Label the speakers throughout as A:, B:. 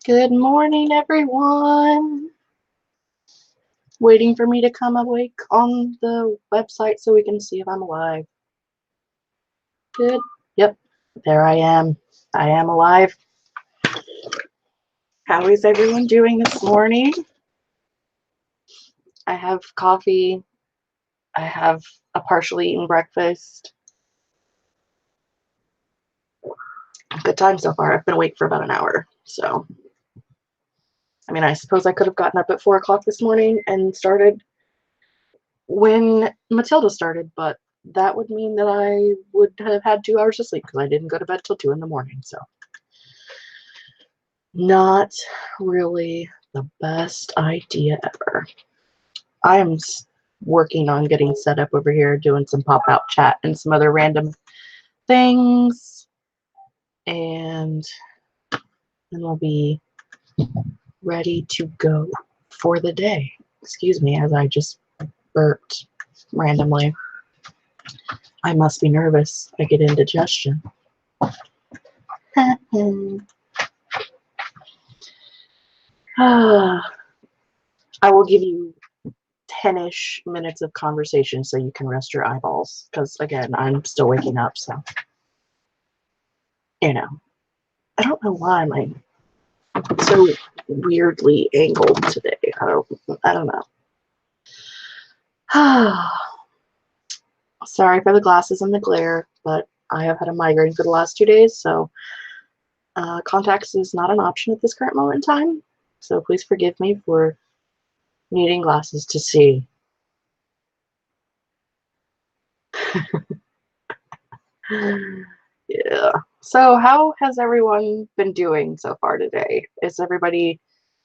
A: Good morning, everyone. Waiting for me to come awake on the website so we can see if I'm alive. Good. Yep, there I am. I am alive. How is everyone doing this morning? I have coffee. I have a partially eaten breakfast. Good time so far. I've been awake for about an hour. So, I mean, I suppose I could have gotten up at 4 o'clock this morning and started when Matilda started, but that would mean that I would have had 2 hours of sleep because I didn't go to bed till 2 in the morning. So, not really the best idea ever. I am working on getting set up over here, doing some pop-out chat and some other random things, and then we'll be ready to go for the day. Excuse me as I just burped randomly. I must be nervous. I get indigestion. I will give you 10-ish minutes of conversation so you can rest your eyeballs, because again, I'm still waking up, so I don't know why I'm so weirdly angled today. I don't know. Sorry for the glasses and the glare, but I have had a migraine for the last 2 days, so contacts is not an option at this current moment in time. So please forgive me for needing glasses to see. Yeah. So how has everyone been doing so far today? Has everybody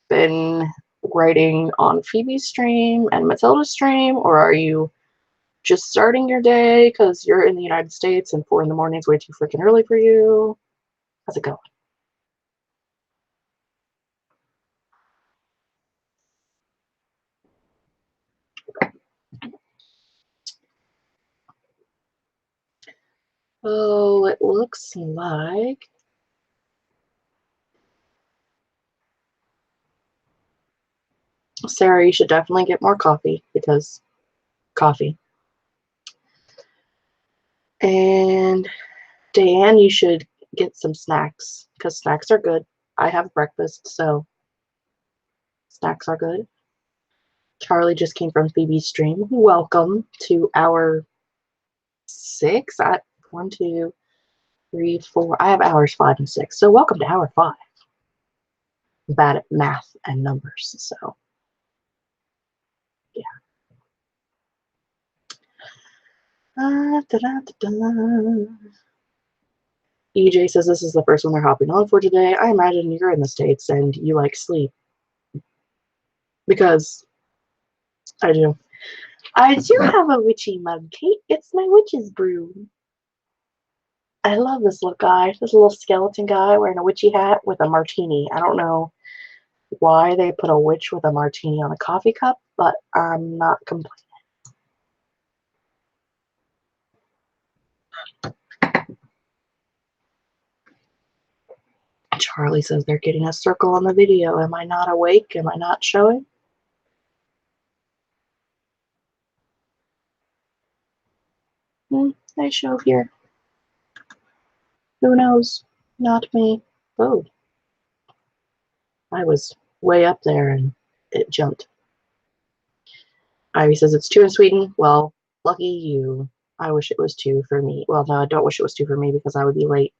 A: been writing on Phoebe's stream and Matilda's stream, or are you just starting your day because you're in the United States and 4 in the morning is way too freaking early for you? How's it going? Oh, it looks like Sarah, you should definitely get more coffee because coffee. And Dan, you should get some snacks because snacks are good. I have breakfast, so snacks are good. Charlie just came from Phoebe's stream. Welcome to hour 6 at 1, 2, 3, 4. I have hours 5 and 6. So welcome to hour 5. I'm bad at math and numbers, so yeah. EJ says this is the first one they're hopping on for today. I imagine you're in the States and you like sleep. Because I do. I do have a witchy mug, Kate. It's my witch's brew. I love this little guy. This little skeleton guy wearing a witchy hat with a martini. I don't know why they put a witch with a martini on a coffee cup, but I'm not complaining. Charlie says they're getting a circle on the video. Am I not awake? Am I not showing? I show here. Who knows? Not me. Oh. I was way up there and it jumped. Ivy says it's 2 in Sweden. Well, lucky you. I wish it was 2 for me. Well, no, I don't wish it was 2 for me because I would be late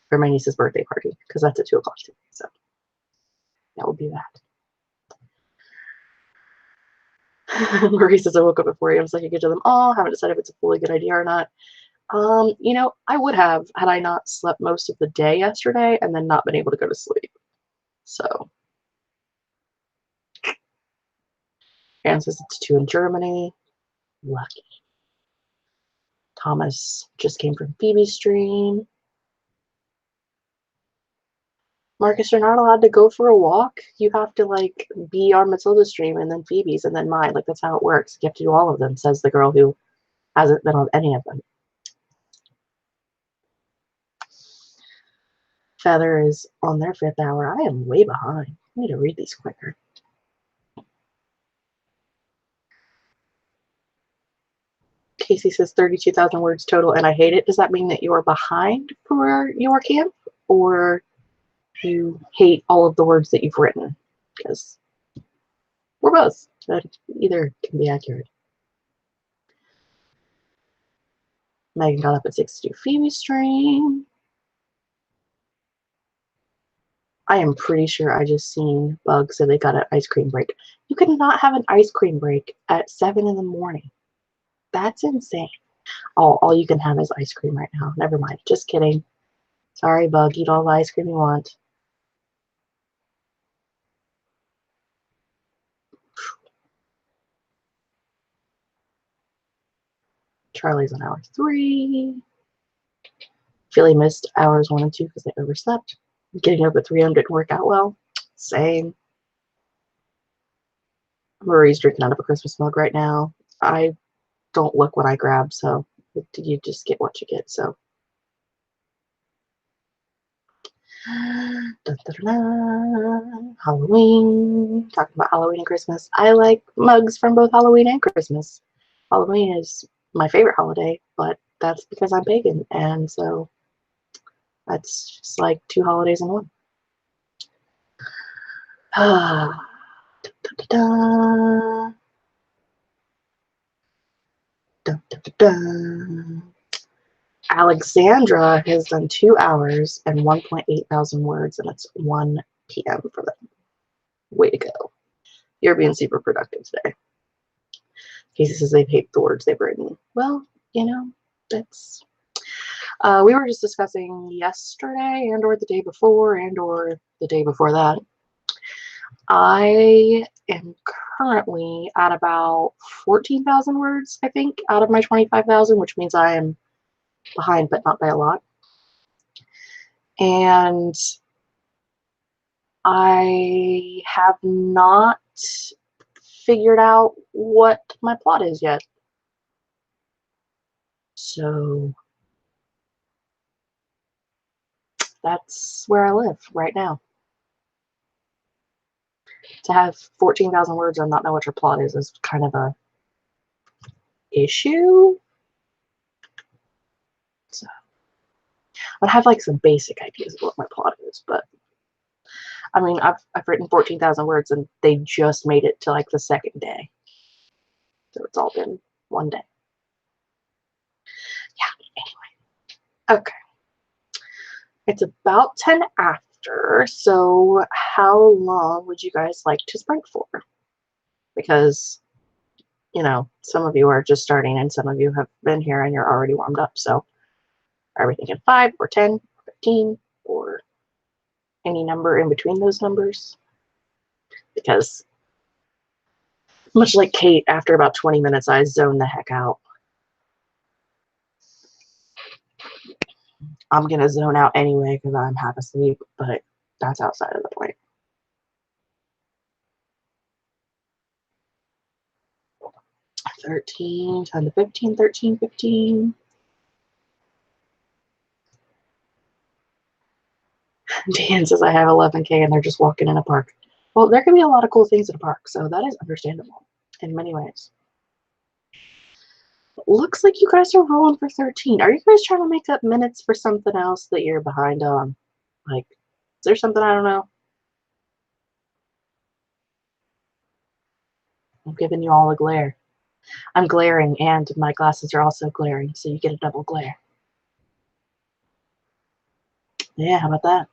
A: for my niece's birthday party because that's at 2 o'clock today. So that would be that. Marie says I woke up at 4 a.m. so I could get to them all. Haven't decided if it's a fully good idea or not. I would have had I not slept most of the day yesterday and then not been able to go to sleep. So Anne says it's 2 in Germany. Lucky. Thomas just came from Phoebe's stream. Marcus, you're not allowed to go for a walk. You have to be on Matilda's stream and then Phoebe's and then mine. That's how it works. You have to do all of them, says the girl who hasn't been on any of them. Feather is on their 5th hour. I am way behind. I need to read these quicker. Casey says 32,000 words total, and I hate it. Does that mean that you are behind for your camp, or you hate all of the words that you've written? Because we're both. That either can be accurate. Megan got up at 6 to do Phoebe's stream. I am pretty sure I just seen Bug say they got an ice cream break. You could not have an ice cream break at 7 in the morning. That's insane. Oh, all you can have is ice cream right now. Never mind. Just kidding. Sorry, Bug. Eat all the ice cream you want. Charlie's on hour 3. Philly missed hours 1 and 2 because they overslept. Getting up at 3 didn't work out well. Same. Marie's drinking out of a Christmas mug right now. I don't look what I grab, so you just get what you get. So, dun, dun, dun, Halloween. Talking about Halloween and Christmas. I like mugs from both Halloween and Christmas. Halloween is my favorite holiday, but that's because I'm pagan, and so that's just like 2 holidays in one. Da, da, da, da, da, da, da. Alexandra has done 2 hours and 1.8 thousand words, and it's 1 p.m. for them. Way to go. You're being super productive today. Casey says they hate the words they've written. Well, you know, that's... we were just discussing yesterday and or the day before and or the day before that. I am currently at about 14,000 words, I think, out of my 25,000, which means I am behind, but not by a lot. And I have not figured out what my plot is yet. So that's where I live right now. To have 14,000 words and not know what your plot is kind of a issue. So I'd have like some basic ideas of what my plot is, but I mean, I've written 14,000 words and they just made it to like the 2nd day. So it's all been 1 day. Yeah, anyway. Okay. It's about 10 after, so how long would you guys like to sprint for? Because, you know, some of you are just starting and some of you have been here and you're already warmed up. So are we thinking 5 or 10 or 15 or any number in between those numbers? Because much like Kate, after about 20 minutes, I zone the heck out. I'm going to zone out anyway because I'm half asleep, but that's outside of the point. $13, 10 to 15, 13, 15. Dan says I have 11K and they're just walking in a park. Well, there can be a lot of cool things in a park, so that is understandable in many ways. Looks like you guys are rolling for 13. Are you guys trying to make up minutes for something else that you're behind on? Like, is there something I don't know? I'm giving you all a glare. I'm glaring, and my glasses are also glaring, so you get a double glare. Yeah, how about that?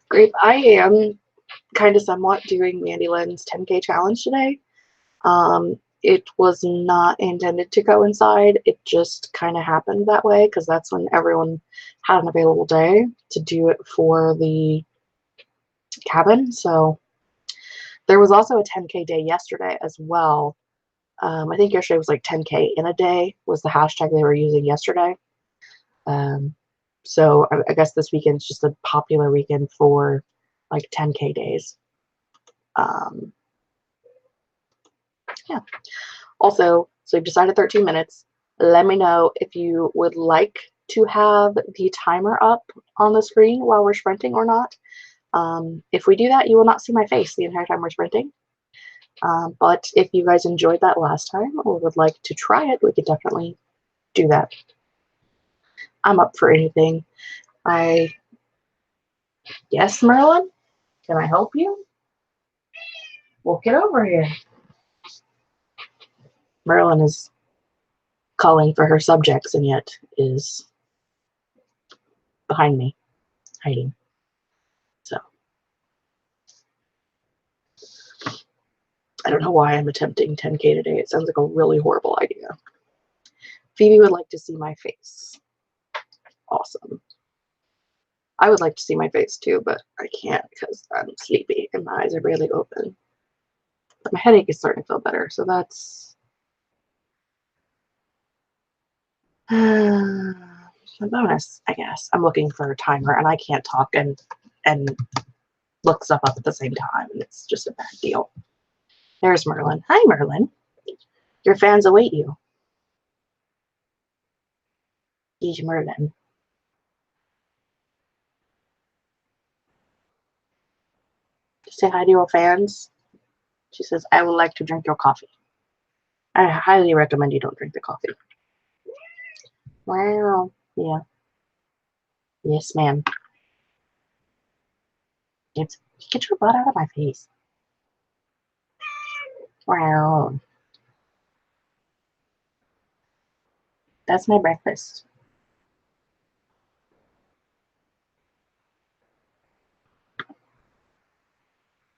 A: Great. I am kind of somewhat doing Mandy Lynn's 10K challenge today. It was not intended to coincide. It just kind of happened that way because that's when everyone had an available day to do it for the cabin. So there was also a 10K day yesterday as well. I think yesterday was like 10K in a day was the hashtag they were using yesterday. So I guess this weekend's just a popular weekend for like 10K days. Yeah. Also, so we've decided 13 minutes. Let me know if you would like to have the timer up on the screen while we're sprinting or not. If we do that, you will not see my face the entire time we're sprinting. But if you guys enjoyed that last time or would like to try it, we could definitely do that. I'm up for anything. Yes, Merlin? Can I help you? Well, get over here. Merlin is calling for her subjects and yet is behind me, hiding. So I don't know why I'm attempting 10K today. It sounds like a really horrible idea. Phoebe would like to see my face. Awesome. I would like to see my face too, but I can't because I'm sleepy and my eyes are barely open. But my headache is starting to feel better, so that's a bonus, I guess. I'm looking for a timer and I can't talk and look stuff up at the same time, and it's just a bad deal. There's Merlin. Hi, Merlin. Your fans await you. He's Merlin. Say hi to your fans. She says, I would like to drink your coffee. I highly recommend you don't drink the coffee. Wow. Yeah. Yes, ma'am. Get your butt out of my face. Wow. That's my breakfast.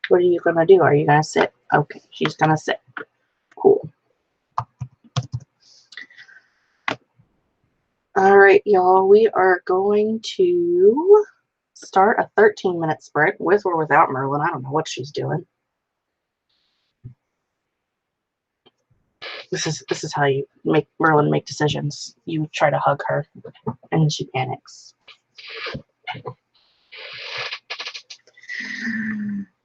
A: What are you going to do? Are you going to sit? Okay, she's going to sit. Cool. All right, y'all. We are going to start a 13-minute sprint with or without Merlin. I don't know what she's doing. This is how you make Merlin make decisions. You try to hug her, and she panics.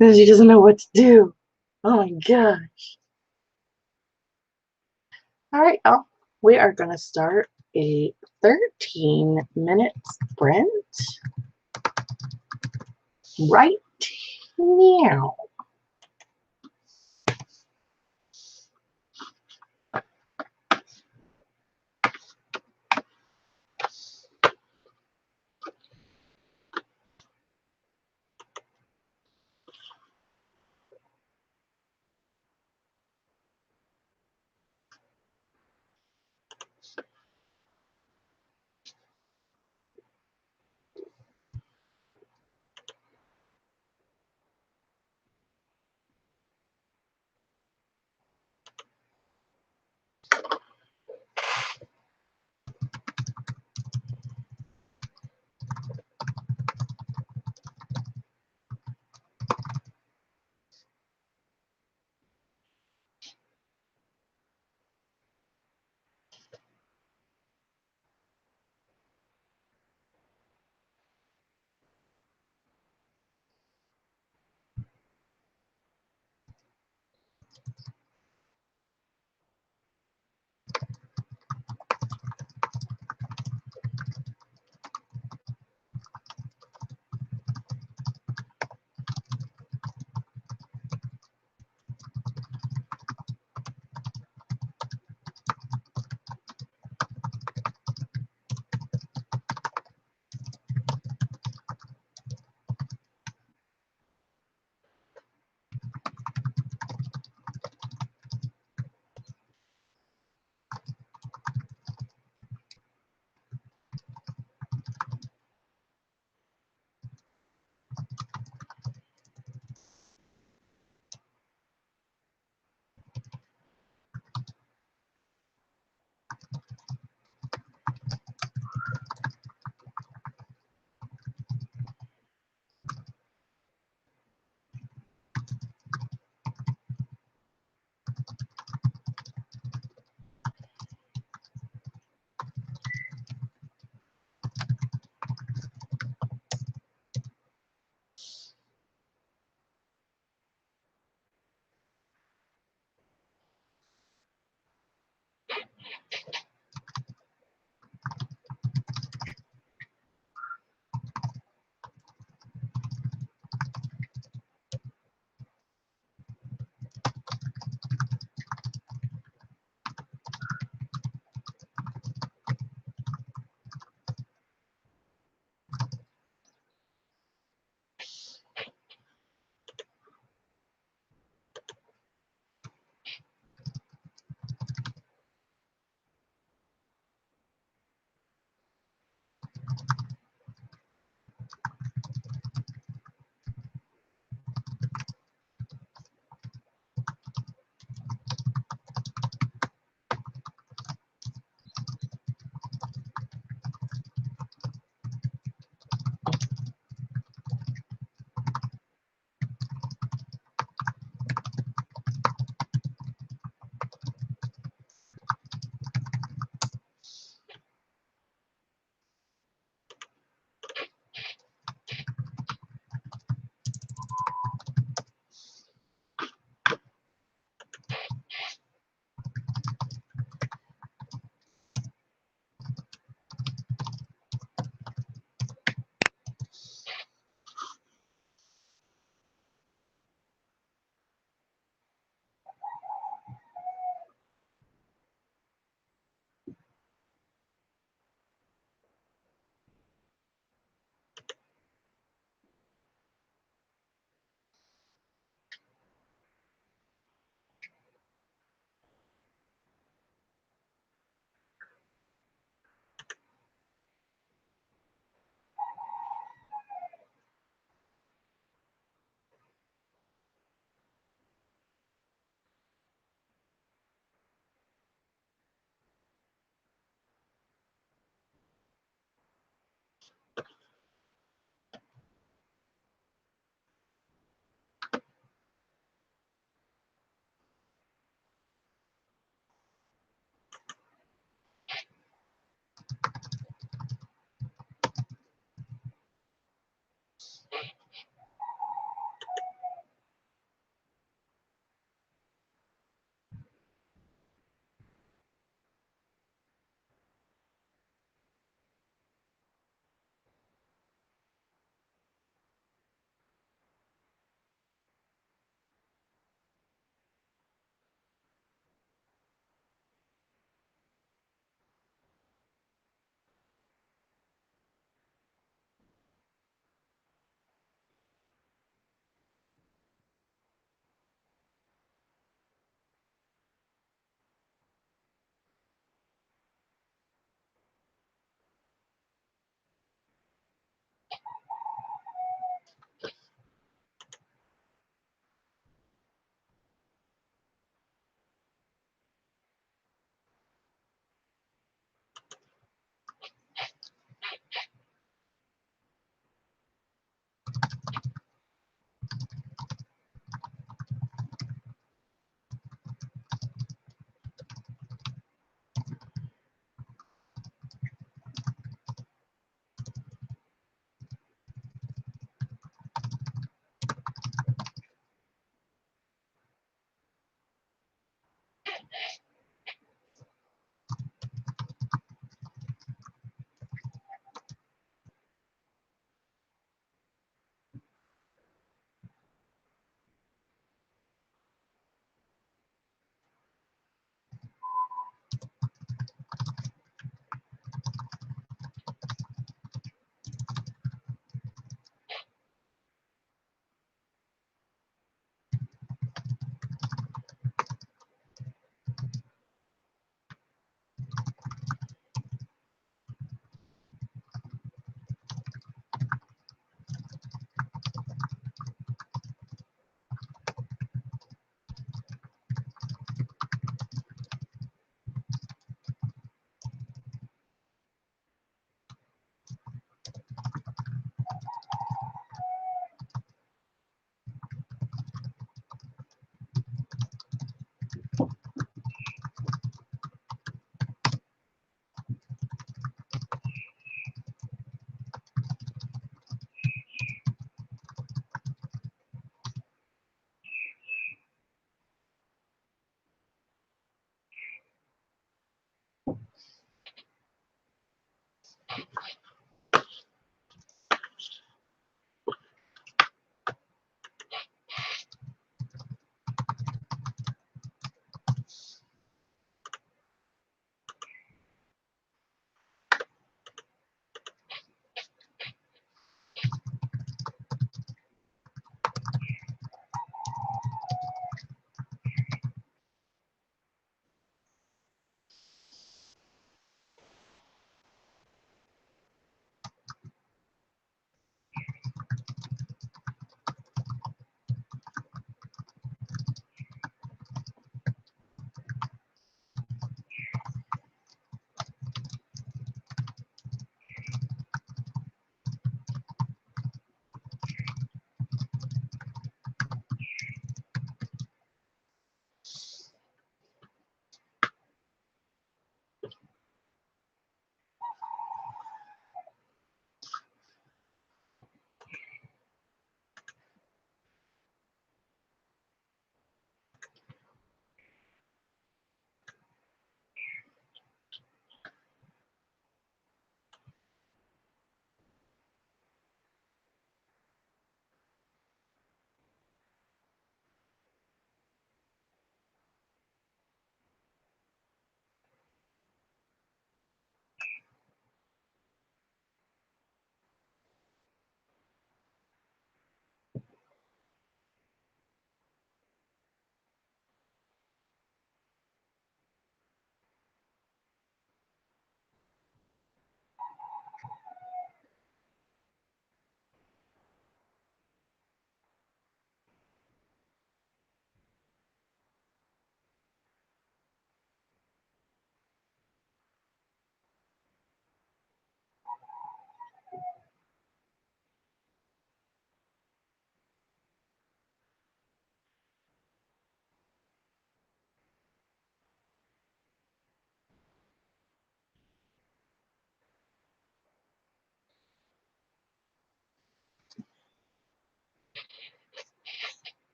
A: She doesn't know what to do. Oh my gosh. All right, y'all. We are going to start a 13-minute sprint right now.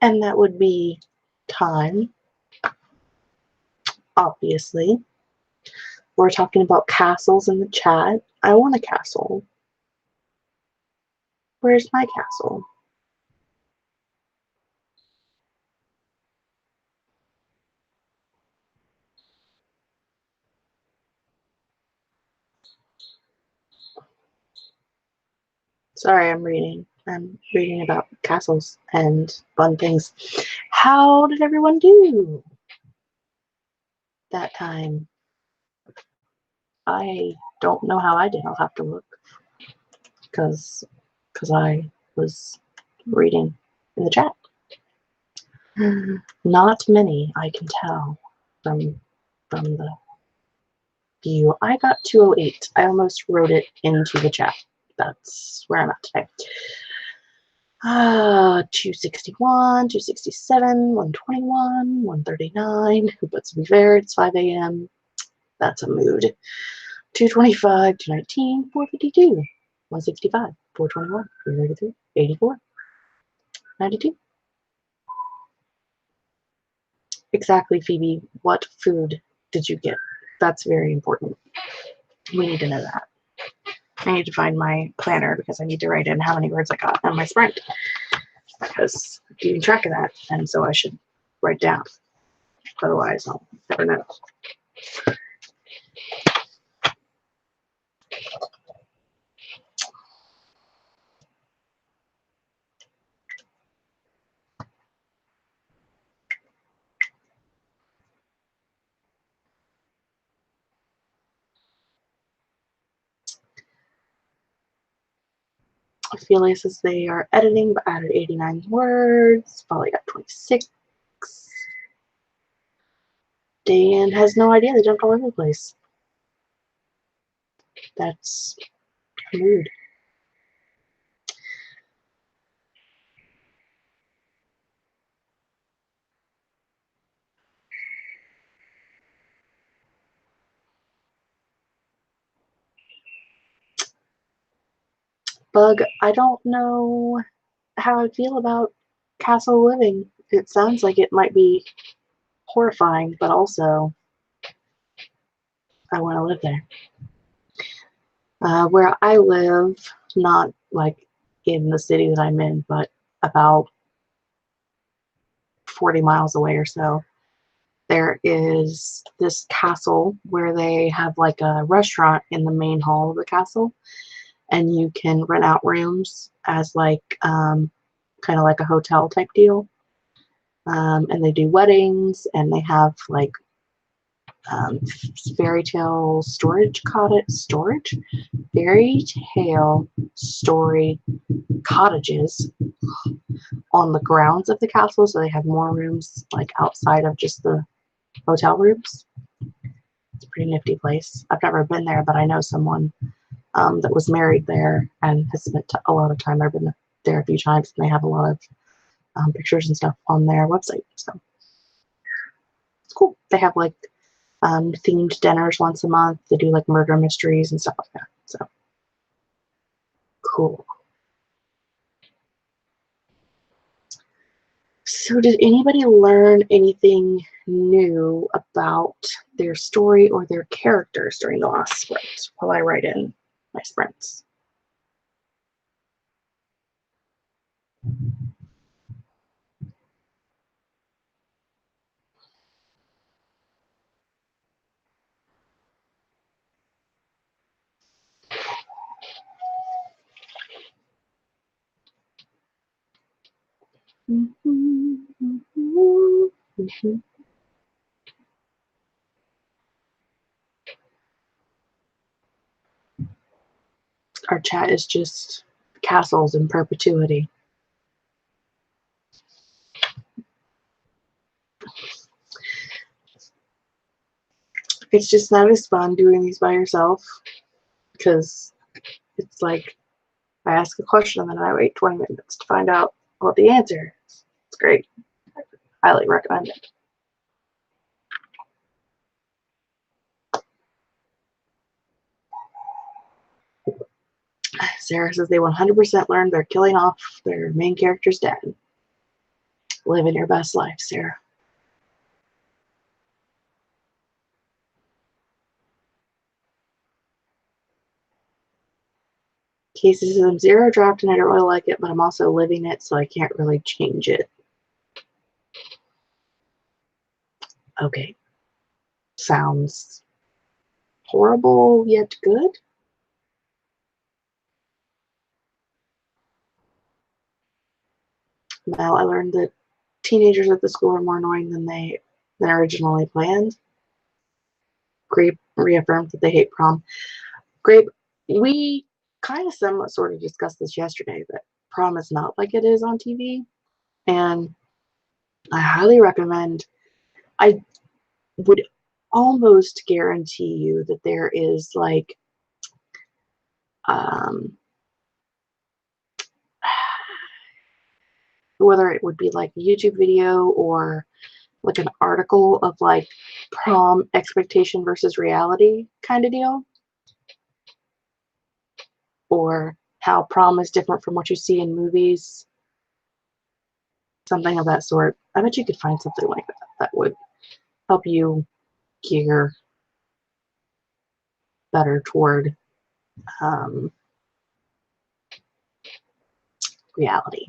A: And that would be time, obviously. We're talking about castles in the chat. I want a castle. Where's my castle? Sorry, I'm reading. I'm reading about castles and fun things. How did everyone do that time? I don't know how I did. I'll have to look because I was reading in the chat. Not many, I can tell from the view. I got 208. I almost wrote it into the chat. That's where I'm at today. 261, 267, 121, 139. But to be fair, it's 5 a.m. That's a mood. 225, 219, 452, 165, 421, 333, 84, 92. Exactly, Phoebe. What food did you get? That's very important. We need to know that. I need to find my planner because I need to write in how many words I got on my sprint because I'm keeping track of that, and so I should write down. Otherwise, I'll never know. Ophelia says they are editing, but added 89 words. Probably got 26. Dan has no idea. They jumped all over the place. That's rude. Bug, I don't know how I feel about castle living. It sounds like it might be horrifying, but also I want to live there. Where I live, not like in the city that I'm in, but about 40 miles away or so, there is this castle where they have like a restaurant in the main hall of the castle, and you can rent out rooms as like kind of like a hotel type deal. And they do weddings, and they have like fairy tale story cottages on the grounds of the castle, so they have more rooms like outside of just the hotel rooms. It's a pretty nifty place. I've never been there, but I know someone that was married there and has spent a lot of time there. I've been there a few times, and they have a lot of pictures and stuff on their website. So it's cool. They have like themed dinners once a month. They do like murder mysteries and stuff like that. So cool. So did anybody learn anything new about their story or their characters during the last sprint while I write in my sprints? Our chat is just castles in perpetuity. It's just not as fun doing these by yourself because it's like I ask a question and then I wait 20 minutes to find out what the answer is. It's great. Highly recommend it. Sarah says they 100% learned they're killing off their main character's dad. Living your best life, Sarah. Casey says, I'm zero draft and I don't really like it, but I'm also living it, so I can't really change it. Okay. Sounds horrible yet good. Well, I learned that teenagers at the school are more annoying than originally planned. Grape reaffirmed that they hate prom. Grape, we kind of somewhat sort of discussed this yesterday, that prom is not like it is on TV. And I highly recommend, I would almost guarantee you that there is like, whether it would be like a YouTube video or like an article of like prom expectation versus reality kind of deal, or how prom is different from what you see in movies, something of that sort. I bet you could find something like that that would help you gear better toward reality.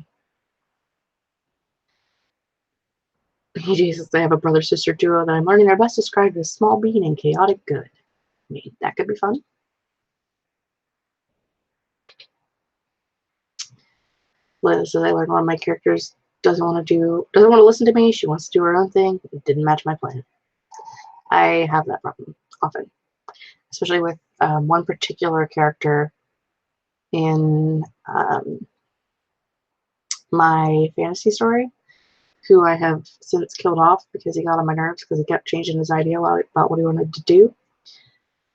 A: Jesus, I have a brother-sister duo that I'm learning their best described as small being and chaotic good. I mean, that could be fun. Liz says, I learned one of my characters doesn't want to listen to me. She wants to do her own thing. It didn't match my plan. I have that problem often, especially with one particular character in my fantasy story, who I have since killed off because he got on my nerves because he kept changing his idea about what he wanted to do.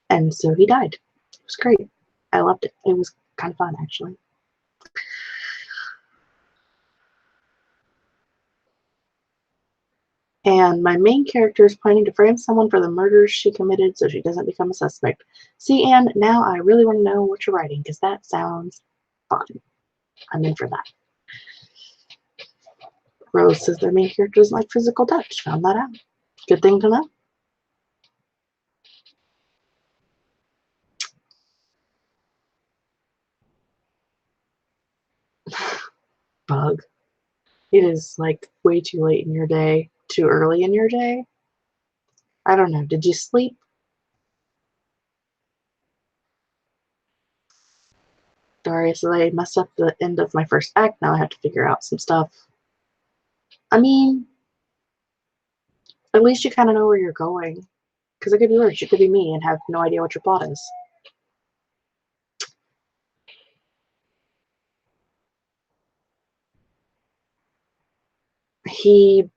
A: And so he died. It was great. I loved it. It was kind of fun, actually. And my main character is planning to frame someone for the murders she committed so she doesn't become a suspect. See, Anne, now I really want to know what you're writing because that sounds fun. I'm in for that. Rose says their main character doesn't like physical touch. Found that out. Good thing to know. Bug. It is like way too late in your day. Too early in your day. I don't know. Did you sleep? Daria says I messed up the end of my first act. Now I have to figure out some stuff. I mean, at least you kind of know where you're going. Because it could be worse. You could be me and have no idea what your plot is. He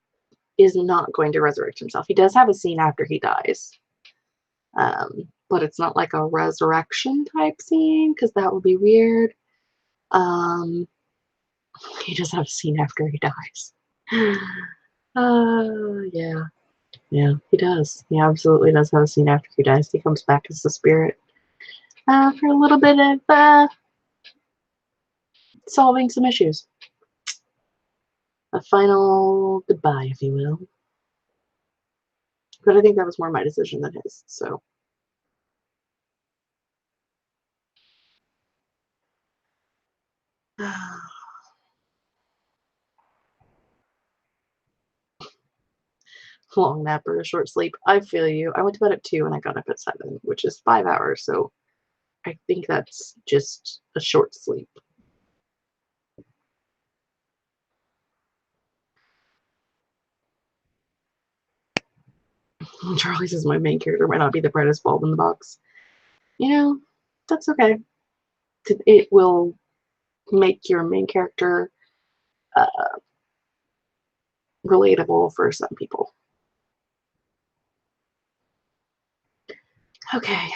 A: is not going to resurrect himself. He does have a scene after he dies. But it's not like a resurrection type scene, because that would be weird. He does have a scene after he dies. Yeah. Yeah, he does. He absolutely does have a scene after he dies. He comes back as the spirit for a little bit of solving some issues. A final goodbye, if you will. But I think that was more my decision than his, so. Long nap or a short sleep. I feel you. I went to bed at 2 and I got up at 7, which is 5 hours, so I think that's just a short sleep. Charlie says my main character might not be the brightest bulb in the box. You know, that's okay. It will make your main character relatable for some people. Okay,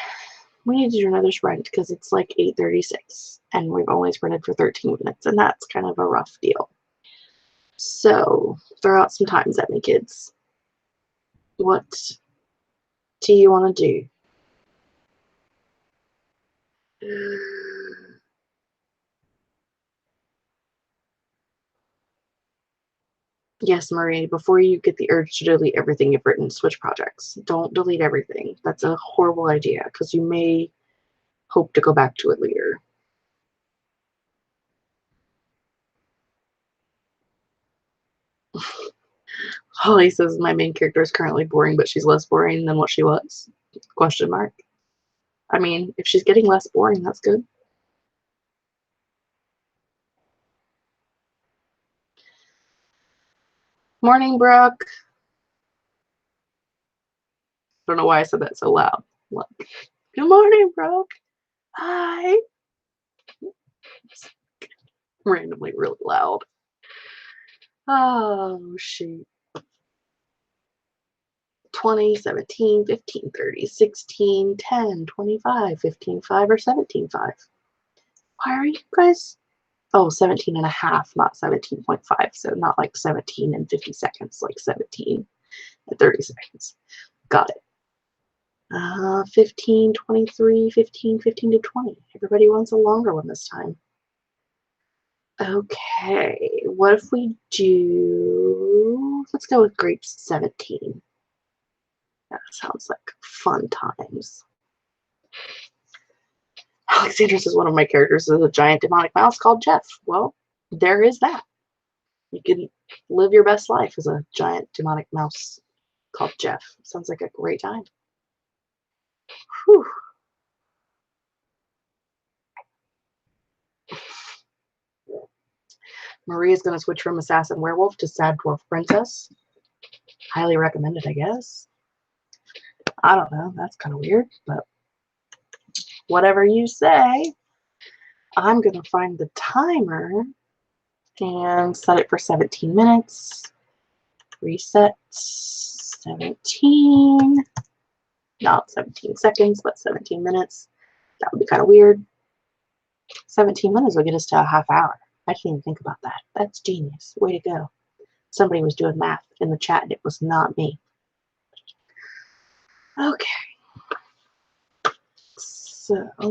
A: we need to do another sprint because it's like 8:36 and we've only sprinted for 13 minutes, and that's kind of a rough deal. So throw out some times at me, kids. What do you want to do? Yes, Marie, before you get the urge to delete everything you've written, switch projects. Don't delete everything. That's a horrible idea because you may hope to go back to it later. Holly says my main character is currently boring, but she's less boring than what she was. Question mark. I mean, if she's getting less boring, that's good. Morning, Brooke. Don't know why I said that so loud. Look. Good morning, Brooke. Hi. Randomly really loud. Oh, shoot. 20, 17, 15, 30, 16, 10, 25, 15, 5, or 17, 5. Why are you guys? Oh, 17 and a half, not 17.5. So not like 17 and 50 seconds, like 17 and 30 seconds. Got it. 15, 23, 15, 15 to 20. Everybody wants a longer one this time. Okay, what if we do, let's go with grade 17. That sounds like fun times. Alexandra says one of my characters is a giant demonic mouse called Jeff. Well, there is that. You can live your best life as a giant demonic mouse called Jeff. Sounds like a great time. Whew. Maria's going to switch from assassin werewolf to sad dwarf princess. Highly recommended, I guess. I don't know. That's kind of weird, but whatever you say. I'm going to find the timer and set it for 17 minutes. Reset 17. Not 17 seconds, but 17 minutes. That would be kind of weird. 17 minutes will get us to a half hour. I didn't even think about that. That's genius. Way to go. Somebody was doing math in the chat and it was not me. Okay. So I'll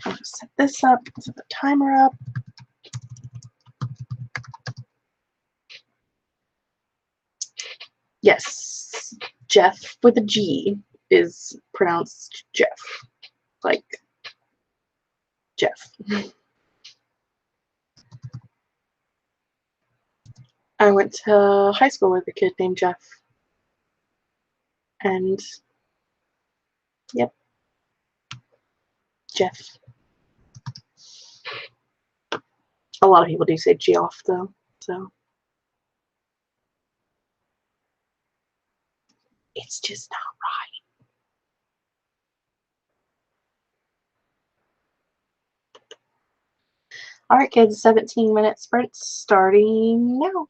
A: just set this up, set the timer up. Yes, Jeff with a G is pronounced Jeff. Like Jeff. I went to high school with a kid named Jeff. And yep, Jeff. A lot of people do say Geoff though, so it's just not right. All right, kids, 17-minute sprints starting now.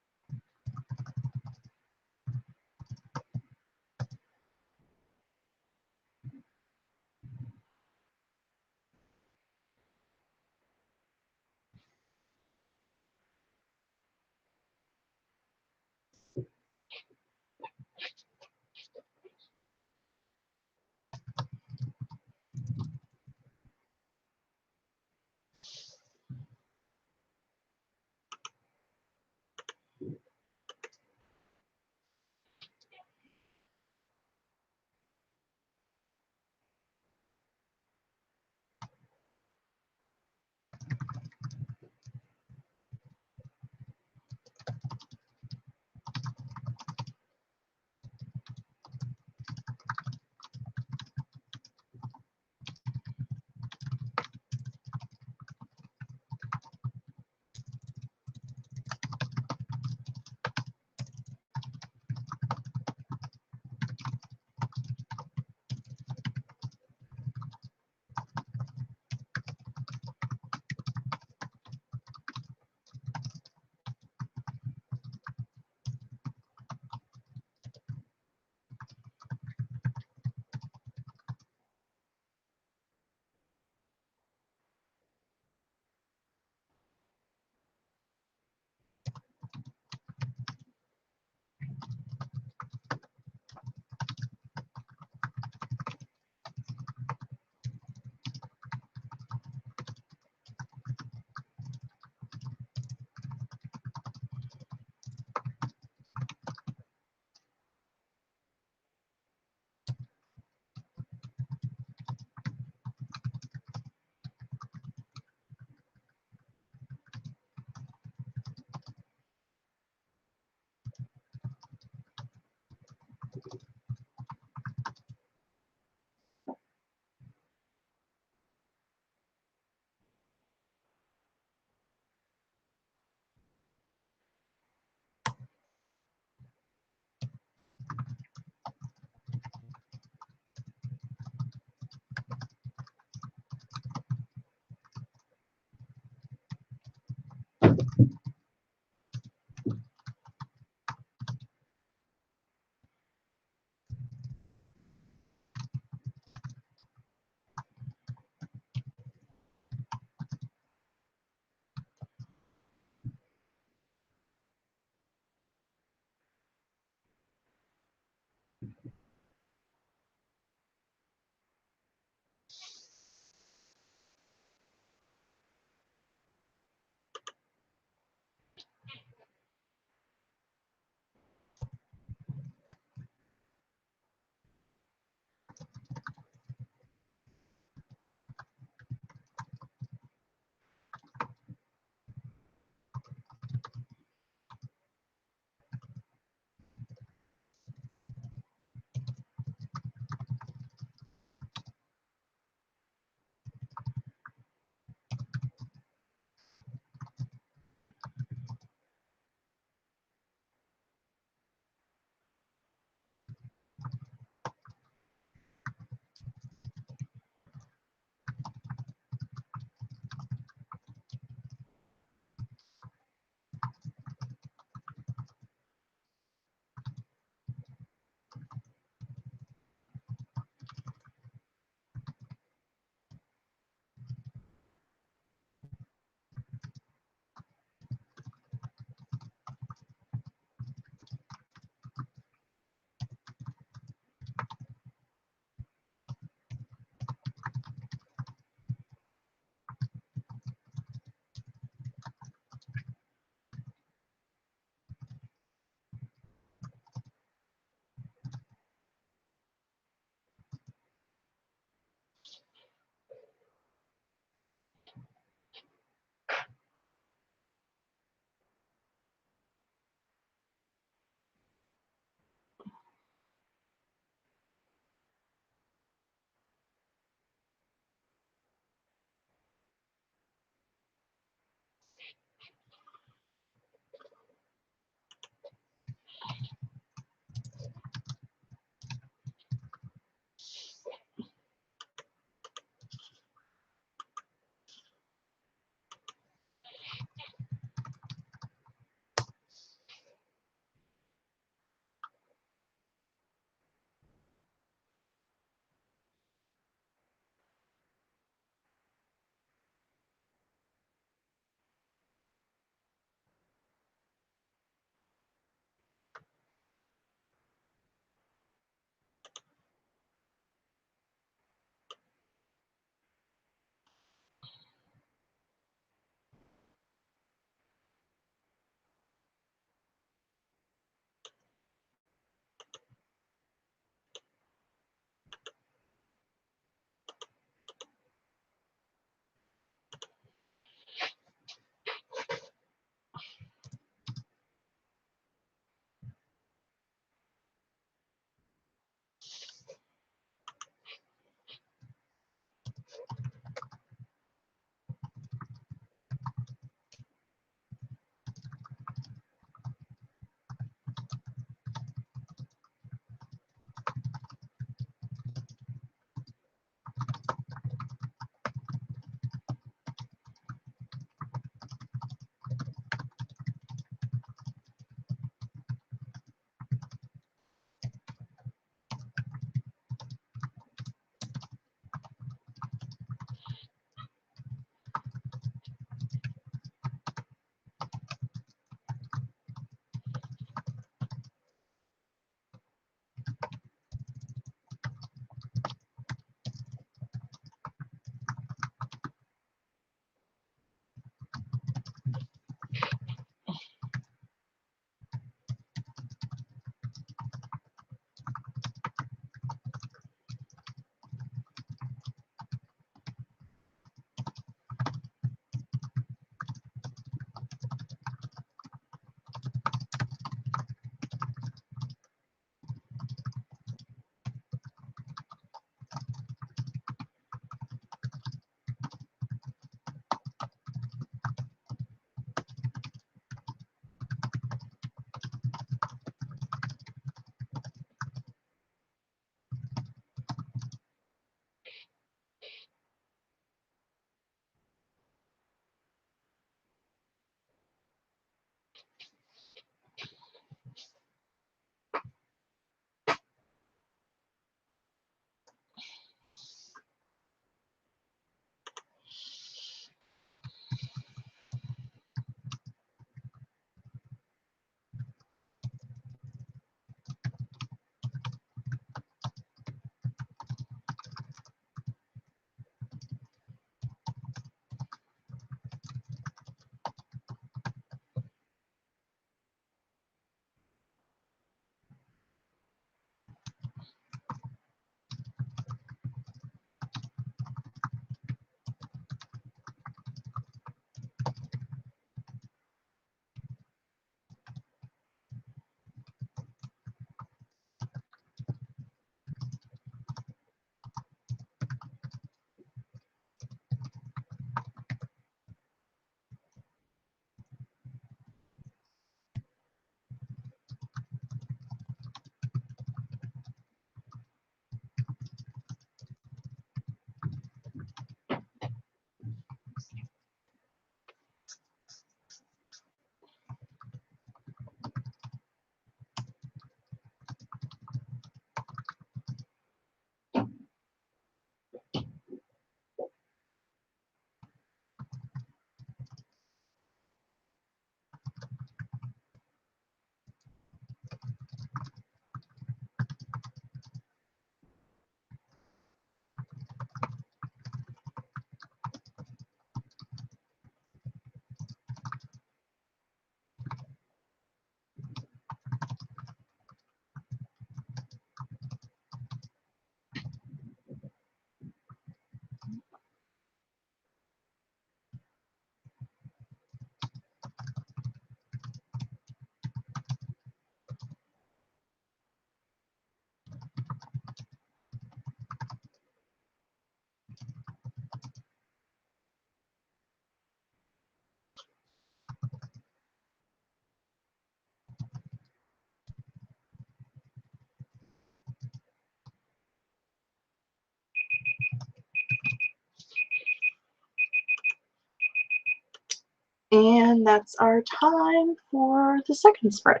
A: And that's our time for the second spread.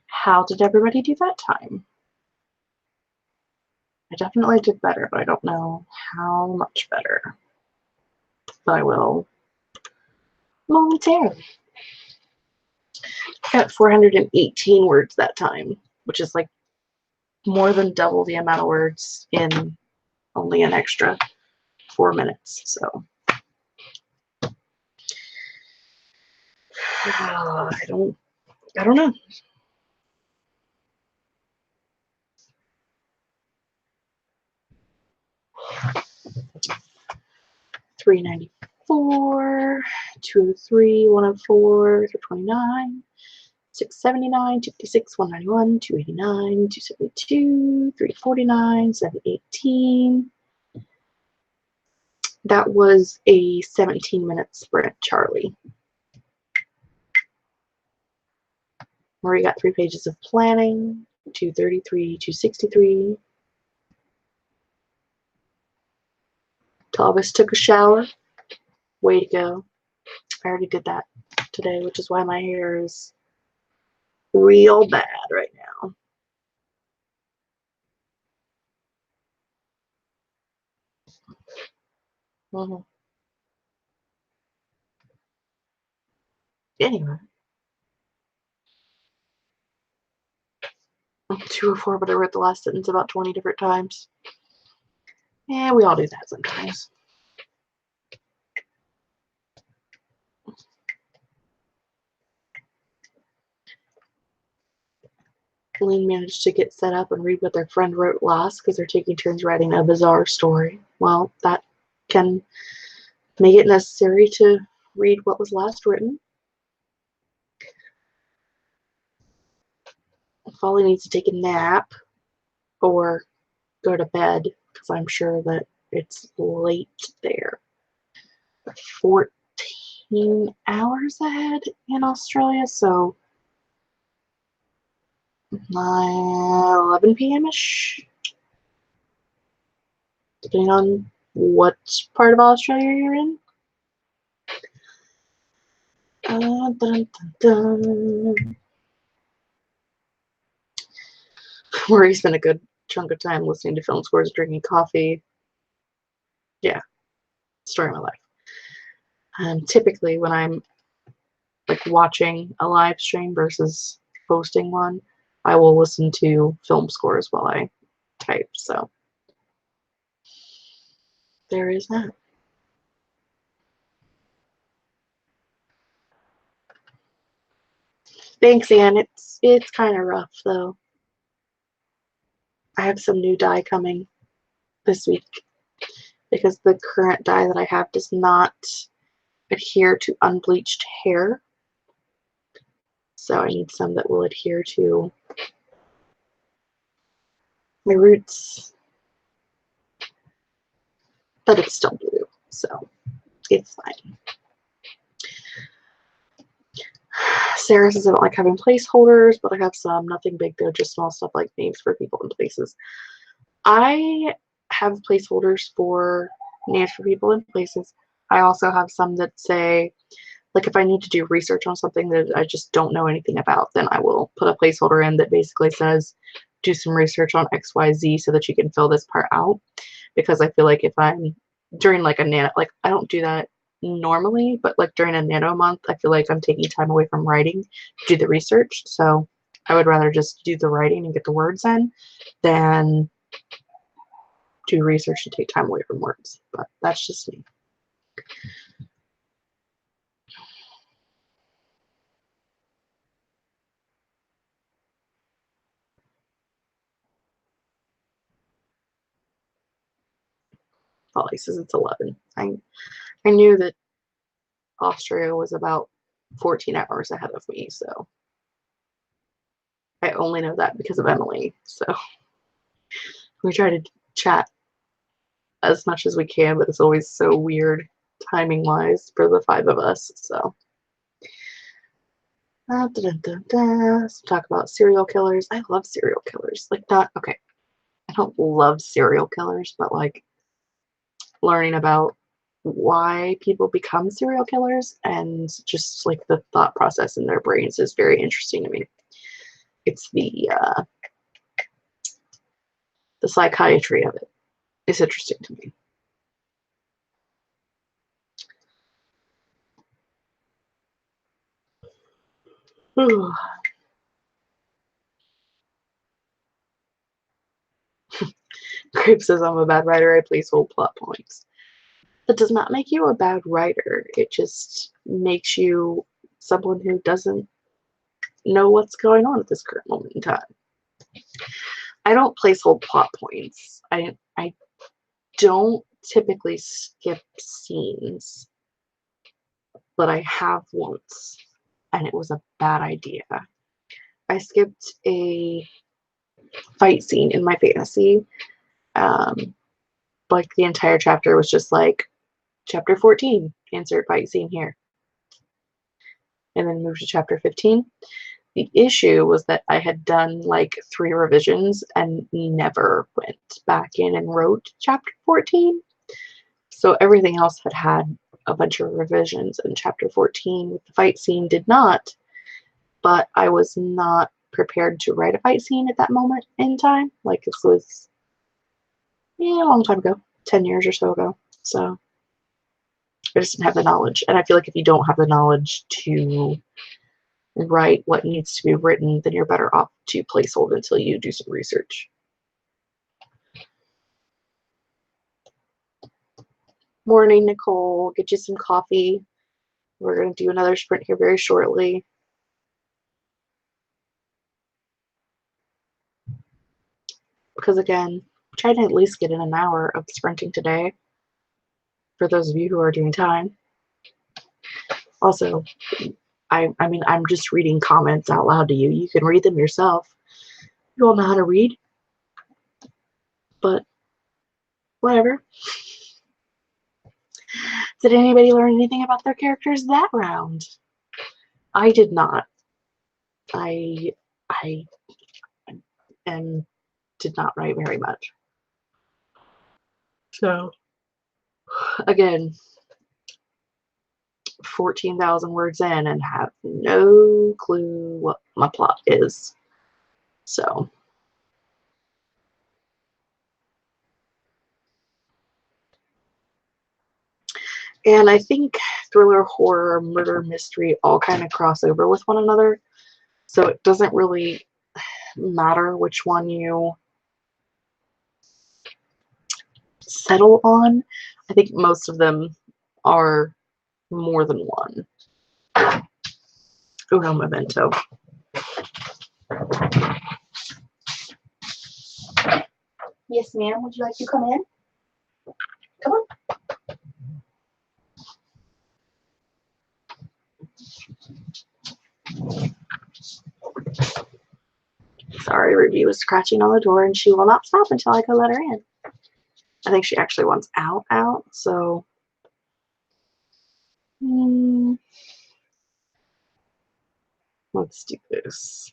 A: How did everybody do that time? I definitely did better, but I don't know how much better. But I will momentarily. I got 418 words that time, which is like more than double the amount of words in only an extra 4 minutes. So I don't know. $394, 203, 104, 329, 679, 256, 191, 289, 272, 349, 718. That was a 17-minute sprint, Charlie. Marie got 3 pages of planning, 233, 263. Thomas took a shower. Way to go. I already did that today, which is why my hair is real bad right now. Anyway. I'm 204, but I wrote the last sentence about 20 different times. Yeah, we all do that sometimes. Colleen managed to get set up and read what their friend wrote last because they're taking turns writing a bizarre story. Well, that can make it necessary to read what was last written. Folly needs to take a nap or go to bed because I'm sure that it's late there. 14 hours ahead in Australia, so 11 p.m.-ish, depending on what part of Australia you're in. Dun, dun, dun. Where he spent a good chunk of time listening to film scores, drinking coffee. Yeah, story of my life. Typically, when I'm like watching a live stream versus posting one, I will listen to film scores while I type. So there is that. Thanks, Anne. It's kind of rough though. I have some new dye coming this week because the current dye that I have does not adhere to unbleached hair. So I need some that will adhere to my roots. But it's still blue, so it's fine. Sarah says I don't like having placeholders, but I have some. Nothing big though, just small stuff like names for people and places. I have placeholders for names for people and places. I also have some that say, like if I need to do research on something that I just don't know anything about, then I will put a placeholder in that basically says, do some research on XYZ so that you can fill this part out. Because I feel like if I'm during like a nano, like I don't do that normally, but like during a nano month, I feel like I'm taking time away from writing to do the research. So I would rather just do the writing and get the words in than do research and take time away from words. But that's just me. Polly says it's 11. I knew that Austria was about 14 hours ahead of me, so I only know that because of Emily. So we try to chat as much as we can, but it's always so weird timing wise for the 5 of us. So let's talk about serial killers. I love serial killers. Like not okay. I don't love serial killers, but like learning about why people become serial killers, and just like the thought process in their brains is very interesting to me. It's the psychiatry of it is interesting to me. Grape says I'm a bad writer. I place whole plot points. That does not make you a bad writer. It just makes you someone who doesn't know what's going on at this current moment in time. I don't place whole plot points. I don't typically skip scenes, but I have once, and it was a bad idea. I skipped a fight scene in my fantasy. Like the entire chapter was just like, chapter 14, insert fight scene here. And then moved to chapter 15. The issue was that I had done like 3 revisions and never went back in and wrote chapter 14. So everything else had a bunch of revisions, and chapter 14 with the fight scene did not. But I was not prepared to write a fight scene at that moment in time. Like, this was a long time ago, 10 years or so ago. So I just didn't have the knowledge. And I feel like if you don't have the knowledge to write what needs to be written, then you're better off to placehold until you do some research. Morning, Nicole. Get you some coffee. We're going to do another sprint here very shortly. Because again, try to at least get in an hour of sprinting today, for those of you who are doing time. Also, I mean, I'm just reading comments out loud to you. You can read them yourself. You all know how to read. But whatever. Did anybody learn anything about their characters that round? I did not. I did not write very much. So, again, 14,000 words in and have no clue what my plot is. So, and I think thriller, horror, murder, mystery all kind of cross over with one another. So it doesn't really matter which one you settle on. I think most of them are more than one. Uno momento. Yes, ma'am. Would you like to come in? Come on. Sorry, Ruby was scratching on the door and she will not stop until I can let her in. I think she actually wants out, so let's do this.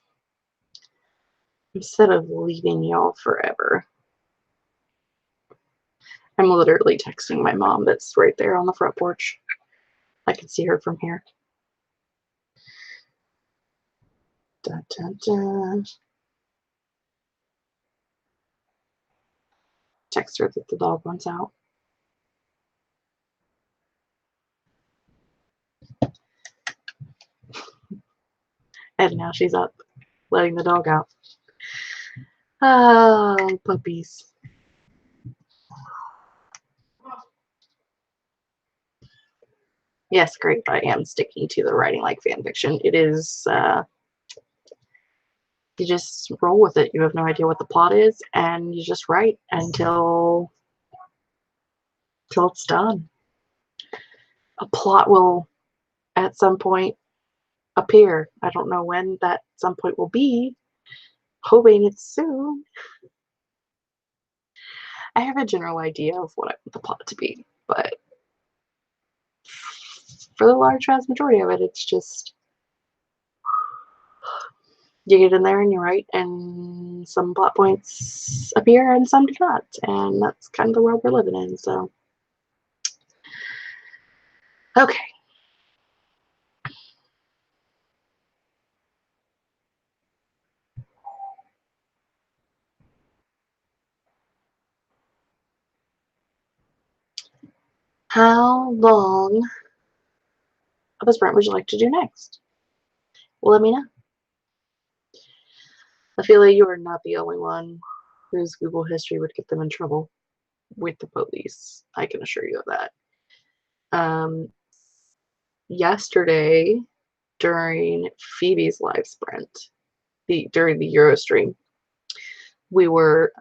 A: Instead of leaving y'all forever. I'm literally texting my mom that's right there on the front porch. I can see her from here. Dun, dun, dun. Text her that the dog wants out. And now she's up, letting the dog out. Oh, puppies. Yes, great, but I am sticking to the writing like fan fiction. It is, you just roll with it. You have no idea what the plot is, and you just write until it's done. A plot will, at some point, appear. I don't know when that some point will be. Hoping it's soon. I have a general idea of what I want the plot to be, but for the large vast majority of it, it's just you get in there and you write, and some plot points appear and some do not, and that's kind of the world we're living in. So Okay. How long of a sprint would you like to do next? Let me know. I feel like you are not the only one whose Google history would get them in trouble with the police. I can assure you of that. Yesterday, during Phoebe's live sprint, during the Euro stream, we were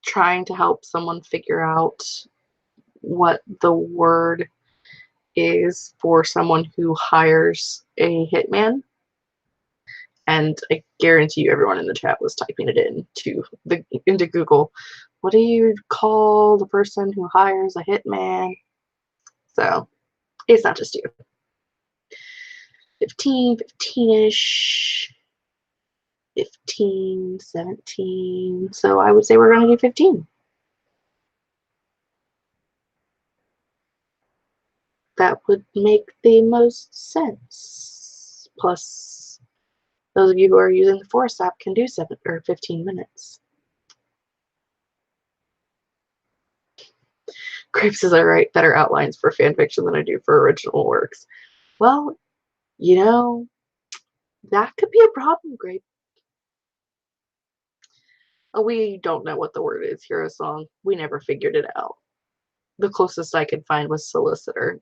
A: trying to help someone figure out what the word is for someone who hires a hitman. And I guarantee you everyone in the chat was typing it into Google. What do you call the person who hires a hitman? So it's not just you. 15, 15-ish, 15, 17. So I would say we're going to do 15. That would make the most sense. Plus, those of you who are using the Forest app can do 7 or 15 minutes. Grape says I write better outlines for fan fiction than I do for original works. Well, you know, that could be a problem, Grape. We don't know what the word is here, a song. We never figured it out. The closest I could find was solicitor.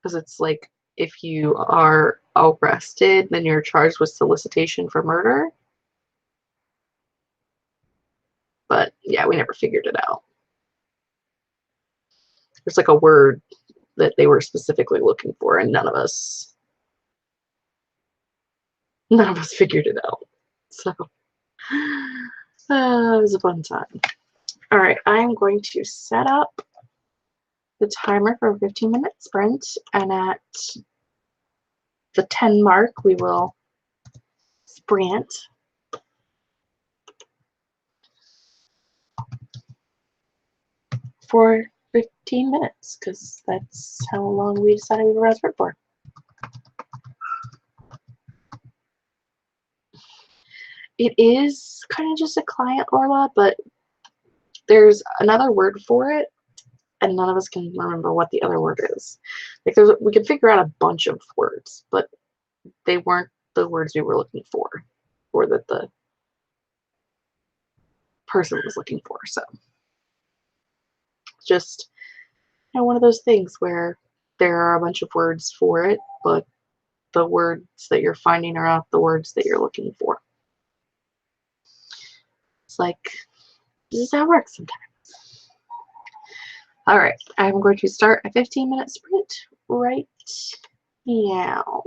A: Because it's like, if you are arrested, then you're charged with solicitation for murder. But yeah, we never figured it out. There's like a word that they were specifically looking for, and none of us figured it out. So it was a fun time. All right, I'm going to set up the timer for a 15-minute sprint, and at the 10 mark, we will sprint. For 15 minutes, because that's how long we decided we were going to sprint for. It is kind of just a client Orla, but there's another word for it, and none of us can remember what the other word is. Like we could figure out a bunch of words, but they weren't the words we were looking for, or that the person was looking for. So just one of those things where there are a bunch of words for it, but the words that you're finding are not the words that you're looking for. It's like, this is how it works sometimes. All right, I'm going to start a 15-minute sprint right now.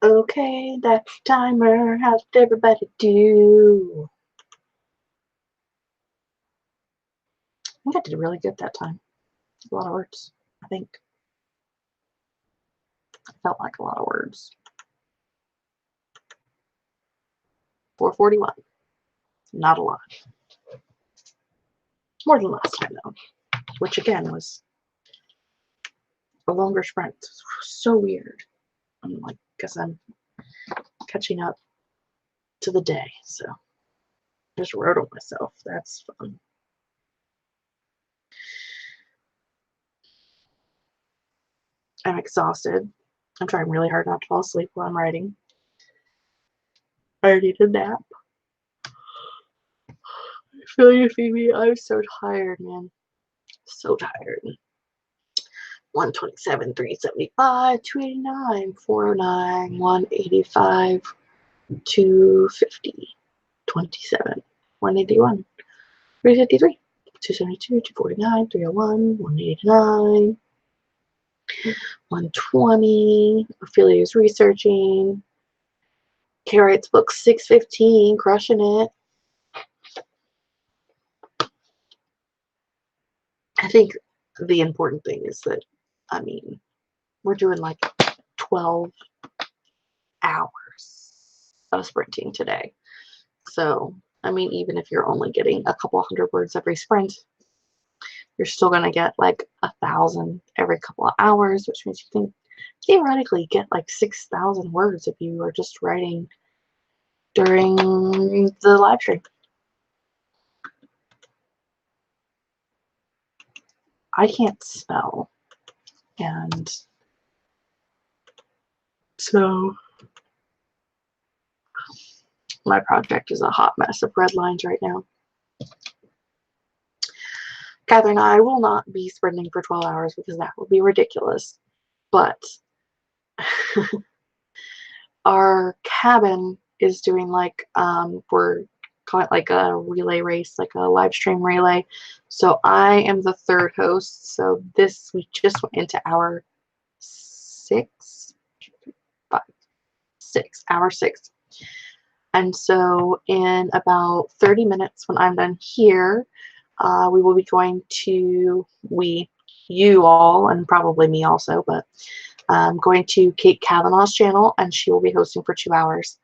A: Okay, that's timer. How did everybody do? I think I did really good that time. A lot of words, I think. It felt like a lot of words. 441. Not a lot. More than last time, though. Which, again, was a longer sprint. So weird. I'm like, guess I'm catching up to the day, so I just wrote on myself. That's fun. I'm exhausted. I'm trying really hard not to fall asleep while I'm writing. I need a nap. I feel you, Phoebe. I'm so tired, man. So tired. 127, 375, 289, 409, 185, 250, 27, 181, 353, 272, 249, 301, 189, 120. Ophelia's researching. Kay writes book 615, crushing it. I think the important thing is that, I mean, we're doing like 12 hours of sprinting today. So, I mean, even if you're only getting a couple hundred words every sprint, you're still going to get like 1,000 every couple of hours, which means you can theoretically get like 6,000 words if you are just writing during the live stream. I can't spell, and so my project is a hot mess of red lines right now. Catherine and I will not be sprinting for 12 hours because that would be ridiculous. But our cabin is doing like, we're calling it like a relay race, like a live stream relay. So I am the third host. So we just went into hour 6, 5, 6, hour 6. And so in about 30 minutes when I'm done here, we will be going to, you all, and probably me also, but I'm going to Kate Kavanaugh's channel, and she will be hosting for 2 hours.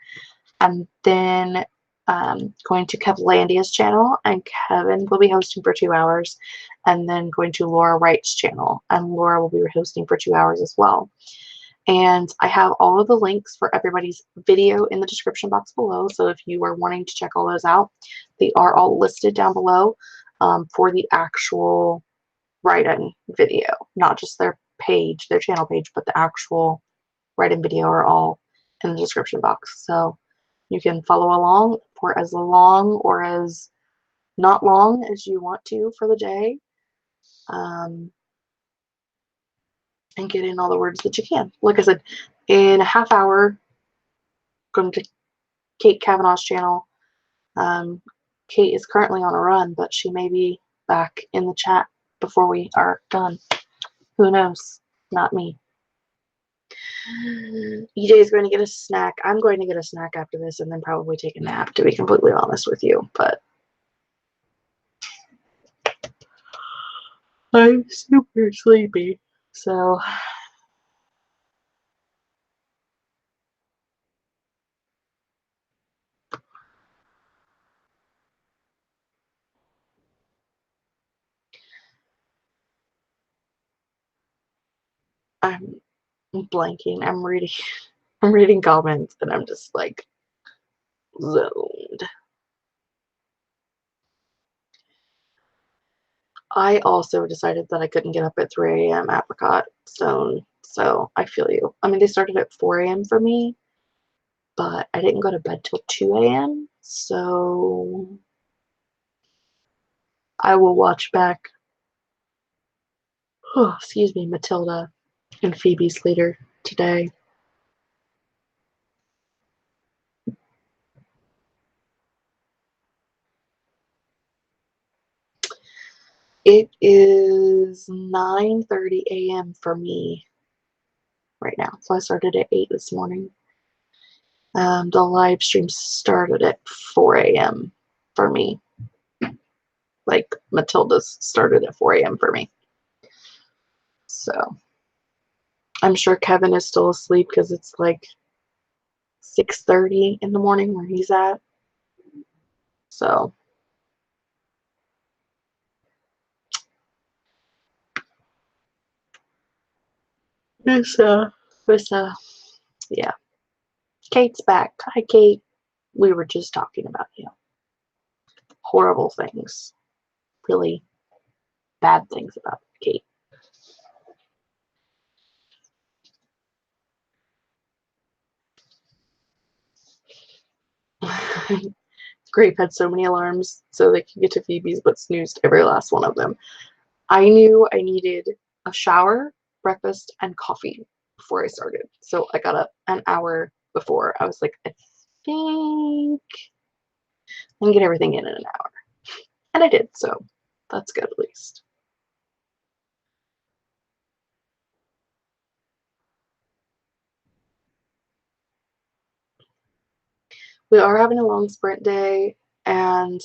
A: And then going to Kevlandia's channel, and Kevin will be hosting for 2 hours. And then going to Laura Wright's channel, and Laura will be hosting for 2 hours as well. And I have all of the links for everybody's video in the description box below. So if you are wanting to check all those out, they are all listed down below for the actual write-in video, not just their page, their channel page, but the actual write-in video are all in the description box. So you can follow along for as long or as not long as you want to for the day. And get in all the words that you can. Like I said, in a half hour, going to Kate Kavanaugh's channel. Kate is currently on a run, but she may be back in the chat before we are done. Who knows? Not me. EJ is going to get a snack. I'm going to get a snack after this and then probably take a nap, to be completely honest with you. But I'm super sleepy. So I'm blanking. I'm reading comments and I'm just like zoned. I also decided that I couldn't get up at 3 a.m. apricot stone, so I feel you. I mean, they started at 4 a.m. for me, but I didn't go to bed till 2 a.m., so I will watch back, excuse me, Matilda and Phoebe's later today. It is 9:30 a.m. for me right now, so I started at 8 this morning. The live stream started at 4 a.m. for me. Like, Matilda's started at 4 a.m. for me. So, I'm sure Kevin is still asleep because it's like 6:30 in the morning where he's at. So, yeah. Kate's back. Hi, Kate. We were just talking about you. Horrible things. Really bad things about Kate. Grape had so many alarms so they could get to Phoebe's, but snoozed every last one of them. I knew I needed a shower, breakfast, and coffee before I started. So I got up an hour before. I was like, I think I can get everything in an hour. And I did, so that's good at least. We are having a long sprint day, and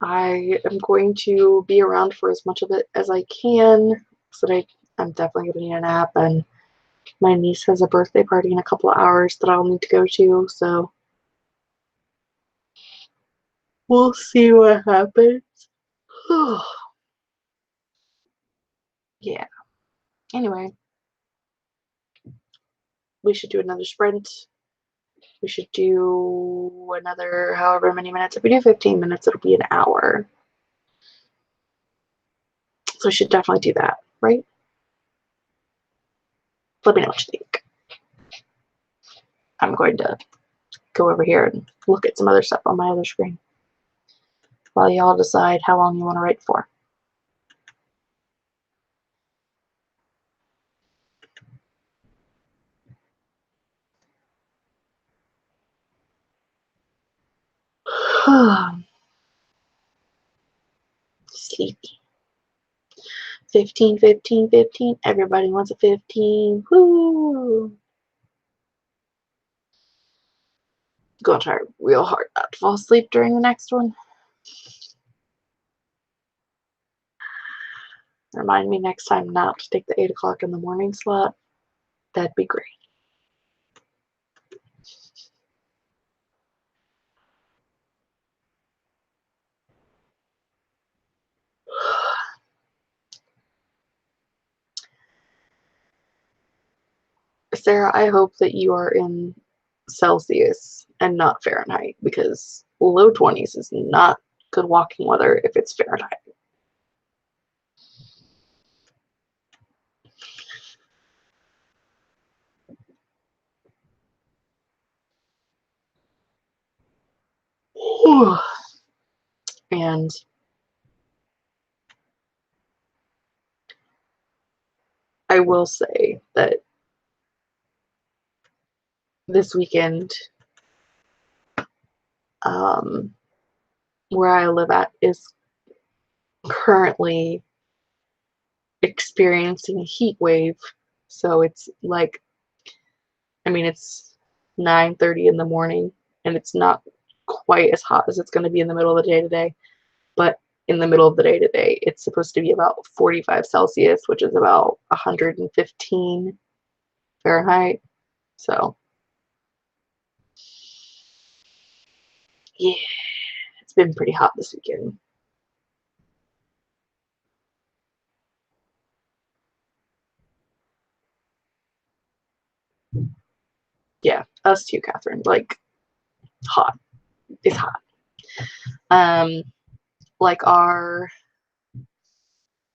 A: I am going to be around for as much of it as I can, so that I'm definitely going to need a nap, and my niece has a birthday party in a couple of hours that I'll need to go to, so we'll see what happens. Yeah. Anyway, we should do another sprint. We should do another however many minutes. If we do 15 minutes, it'll be an hour. So we should definitely do that, right? Let me know what you think. I'm going to go over here and look at some other stuff on my other screen. while y'all decide how long you want to write for. Sleepy. 15, 15, 15. Everybody wants a 15. Woo! Gonna try real hard not to fall asleep during the next one. Remind me next time not to take the 8 o'clock in the morning slot. That'd be great. Sarah, I hope that you are in Celsius and not Fahrenheit, because low 20s is not good walking weather if it's Fahrenheit. And I will say that this weekend, where I live at is currently experiencing a heat wave. So it's like, I mean, it's 9:30 in the morning, and it's not quite as hot as it's going to be in the middle of the day today. But in the middle of the day today, it's supposed to be about 45 Celsius, which is about 115 Fahrenheit. So, yeah, it's been pretty hot this weekend. Yeah, us too, Catherine. Like, hot. It's hot. Like our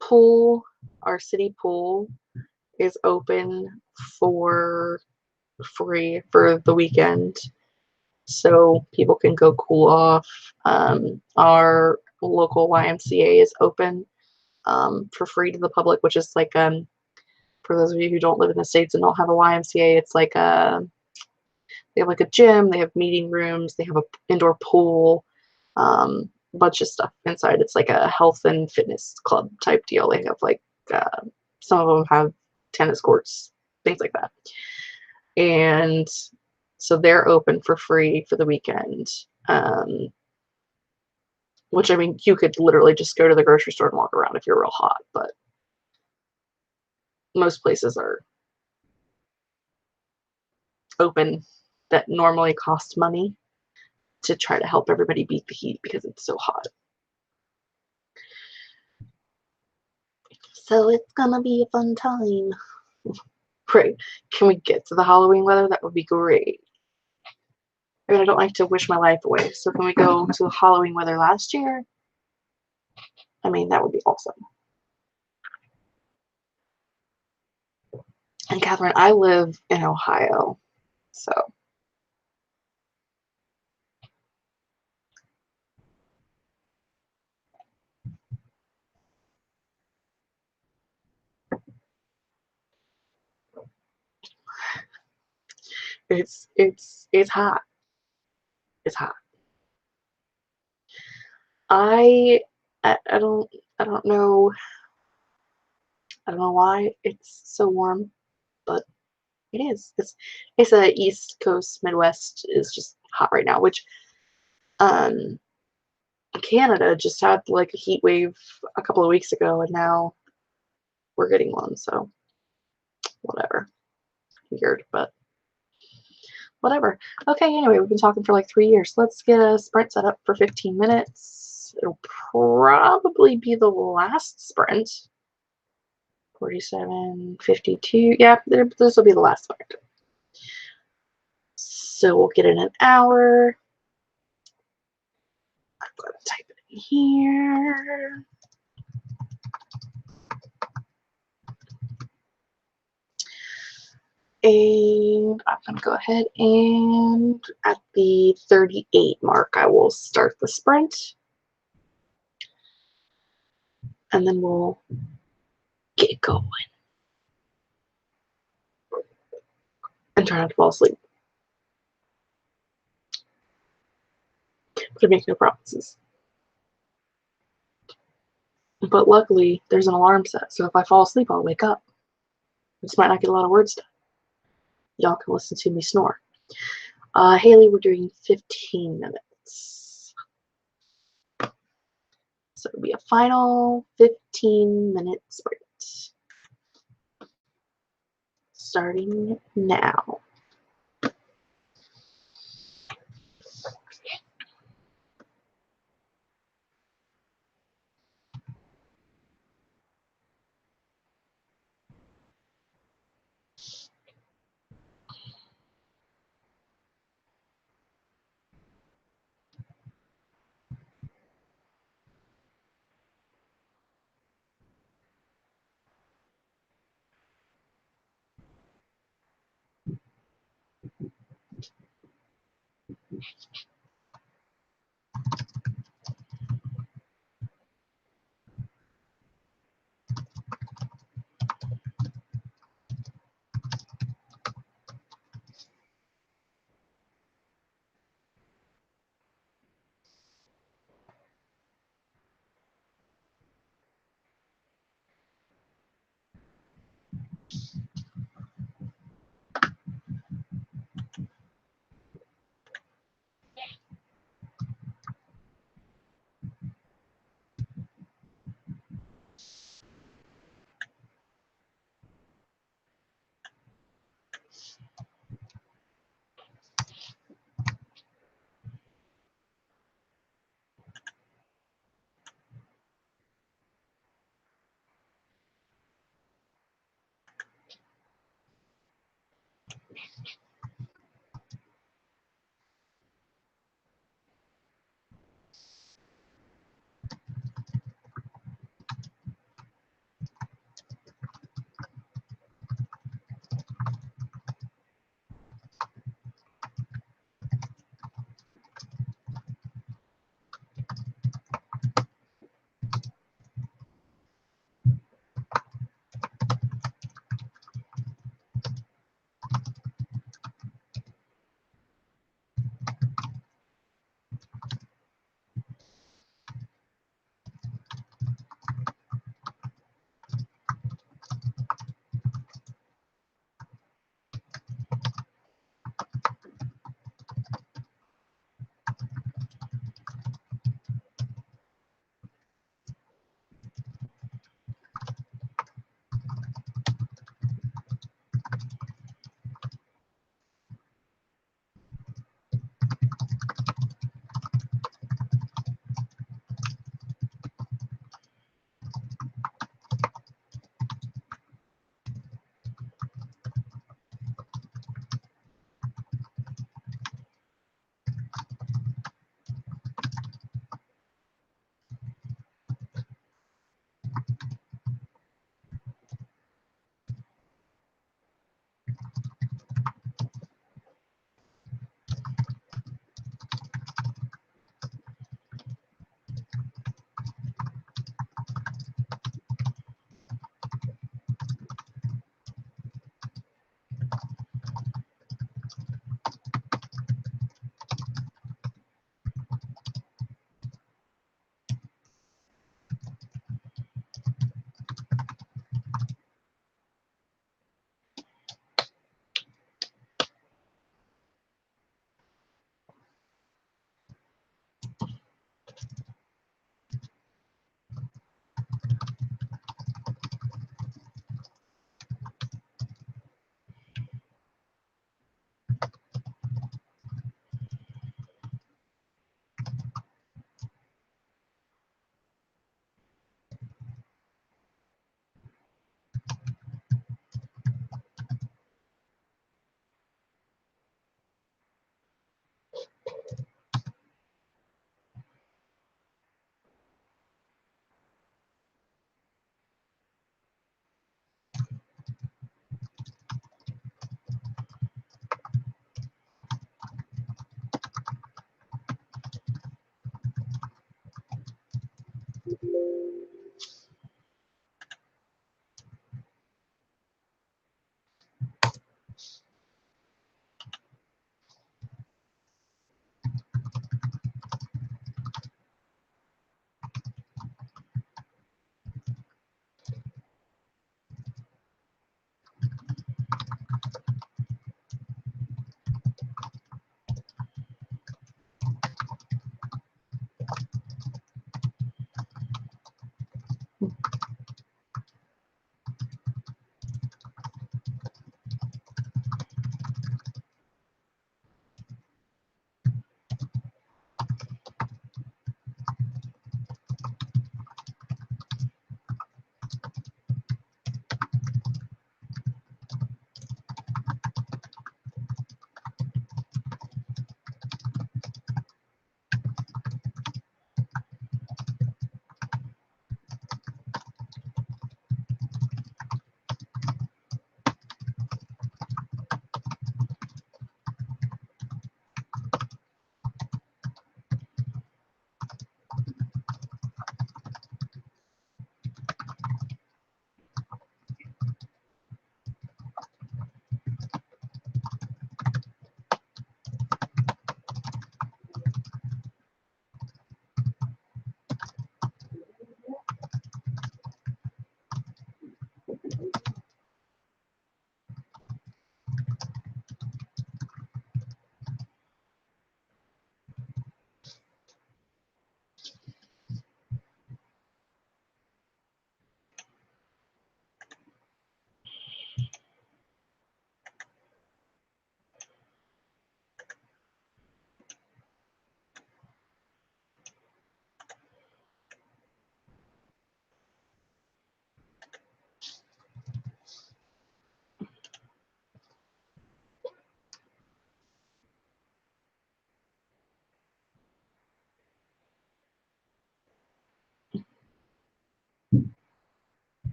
A: pool, our city pool is open for free for the weekend, so people can go cool off. Our local YMCA is open for free to the public, which is like for those of you who don't live in the States and don't have a YMCA, it's like they have like a gym, they have meeting rooms, they have an indoor pool, bunch of stuff inside. It's like a health and fitness club type deal. They have like some of them have tennis courts, things like that. And so they're open for free for the weekend. Which, I mean, you could literally just go to the grocery store and walk around if you're real hot, but most places are open that normally cost money to try to help everybody beat the heat because it's so hot. So it's gonna be a fun time. Great. Can we get to the Halloween weather? That would be great. I mean, I don't like to wish my life away. So can we go to the Halloween weather last year? I mean, that would be awesome. And Catherine, I live in Ohio, so it's hot. It's hot. I I don't know. I don't know why it's so warm, but it is. It's a East Coast Midwest is just hot right now, which um Canada just had like a heat wave a couple of weeks ago, and now we're getting one, so whatever. Weird, but whatever. Okay, anyway, we've been talking for like 3 years. Let's get a sprint set up for 15 minutes. It'll probably be the last sprint. 47, 52. Yeah, this will be the last sprint. So we'll get in an hour. I'm going to type it in here. And I'm going to go ahead and at the 38 mark, I will start the sprint. and then we'll get going and try not to fall asleep. But I make no promises. But luckily, there's an alarm set, so if I fall asleep, I'll wake up. I just might not get a lot of words done. Y'all can listen to me snore. Haley, we're doing 15 minutes. So it'll be a final 15-minute sprint. Starting now.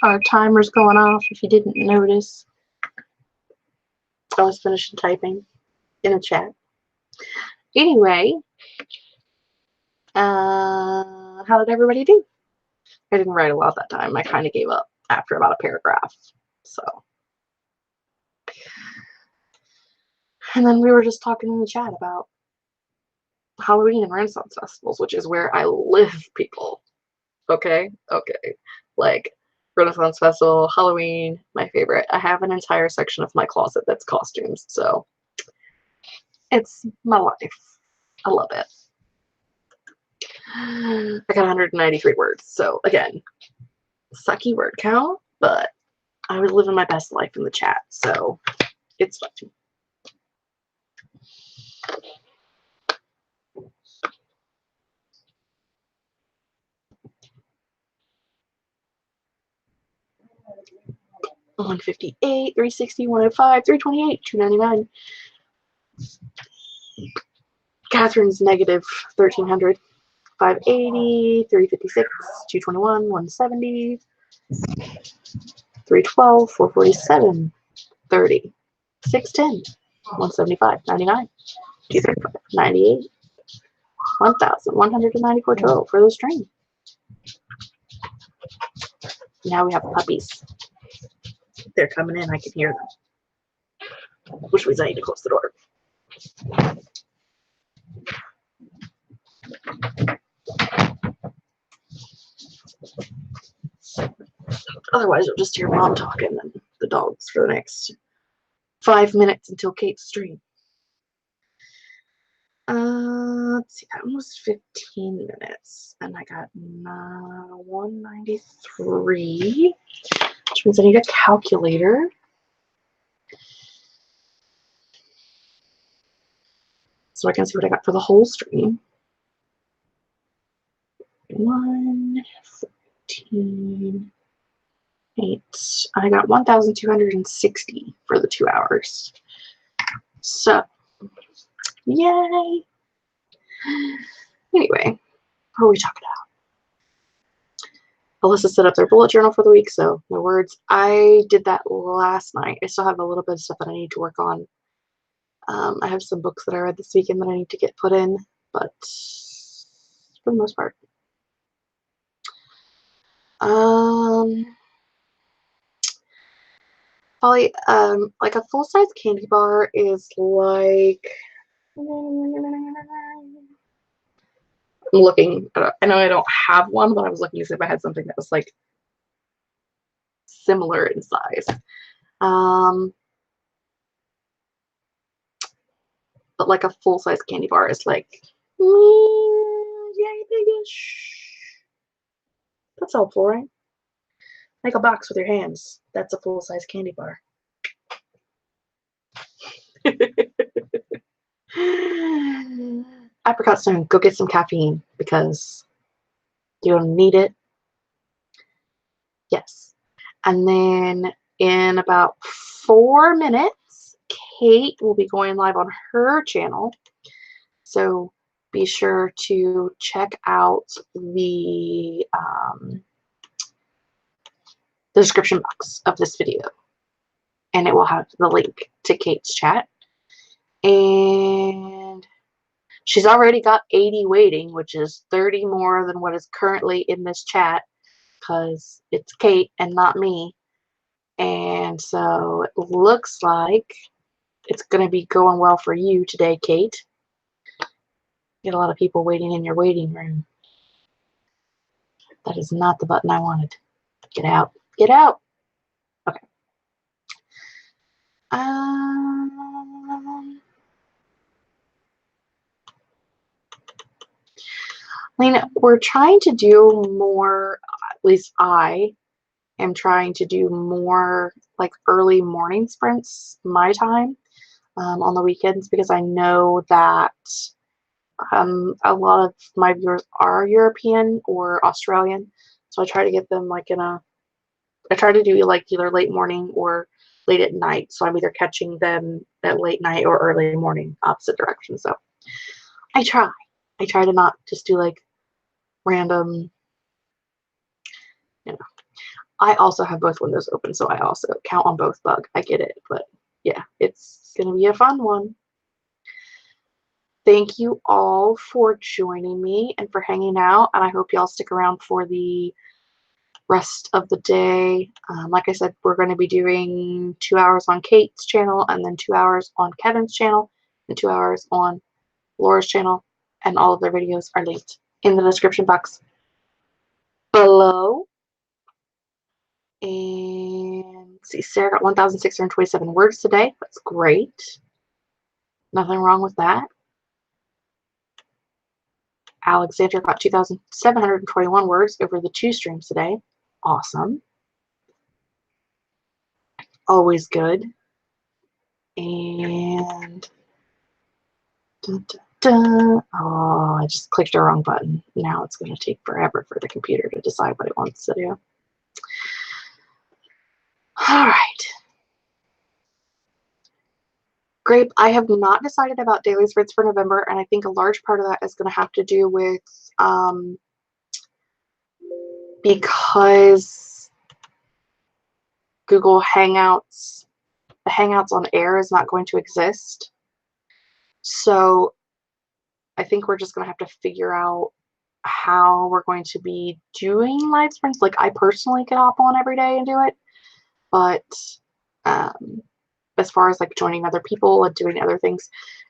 A: Our timer's going off if you didn't notice. I was finishing typing in a chat. Anyway, how did everybody do? I didn't write a lot that time. I kind of gave up after about a paragraph. So, and then we were just talking in the chat about Halloween and Renaissance festivals, which is where I live, people. Okay? Okay. Like, Renaissance Festival, Halloween, my favorite. I have an entire section of my closet that's costumes, so it's my life. I love it. I got 193 words, so again, sucky word count, but I was living my best life in the chat, so it's fun. $158, $360, $105, $328, $299. Catherine's negative 1,300, $580, $356, $221, $170, $312, $447, $30, $610, $175, $99, $235, $98, $1,194 total for the stream. Now we have puppies. They're coming in. I can hear them. Which means I need to close the door. Otherwise, you'll just hear Mom talking and the dogs for the next 5 minutes until Kate's stream. Let's see, that was 15 minutes, and I got 193, which means I need a calculator. So I can see what I got for the whole stream. 114, 8. I got 1,260 for the 2 hours. So, yay! Anyway, What are we talking about? Alyssa set up their bullet journal for the week, so no words. I did that last night. I still have a little bit of stuff that I need to work on. I have some books that I read this weekend that I need to get put in, but for the most part. Probably, like a full-size candy bar is like, I'm looking, I know I don't have one, but I was looking to see if I had something that was like similar in size. But like a full-size candy bar is like, yay, big-ish. That's helpful, right? Make a box with your hands. That's a full-size candy bar. Apricot stone, go get some caffeine because you'll need it. Yes. And then in about 4 minutes, Kate will be going live on her channel. So be sure to check out the description box of this video. And it will have the link to Kate's chat. And she's already got 80 waiting, which is 30 more than what is currently in this chat because it's Kate and not me. And so it looks like it's going to be going well for you today, Kate. Get a lot of people waiting in your waiting room. That is not the button I wanted. Get out. Get out. Okay. Lena, we're trying to do more, at least I am trying to do more like early morning sprints my time on the weekends because I know that a lot of my viewers are European or Australian, so I try to get them like I try to do like either late morning or late at night, so I'm either catching them at late night or early morning, opposite direction. So I try to not just do like random, you know. I also have both windows open, so I also count on both bug. I get it, but yeah, it's gonna be a fun one. Thank you all for joining me and for hanging out, and I hope y'all stick around for the rest of the day. Like I said, we're going to be doing 2 hours on Kate's channel and then 2 hours on Kevin's channel and 2 hours on Laura's channel, and all of their videos are linked in the description box below. And see, Sarah got 1,627 words today. That's great. Nothing wrong with that. Alexandra got 2,721 words over the 2 streams today. Awesome. Always good. And dun, dun, dun. Oh, I just clicked the wrong button. Now it's going to take forever for the computer to decide what it wants to do. All right. Grape, I have not decided about daily sprints for November, and I think a large part of that is going to have to do with because Google Hangouts, the Hangouts on Air is not going to exist. So I think we're just going to have to figure out how we're going to be doing live sprints. Like I personally could hop on every day and do it, but as far as like joining other people and doing other things,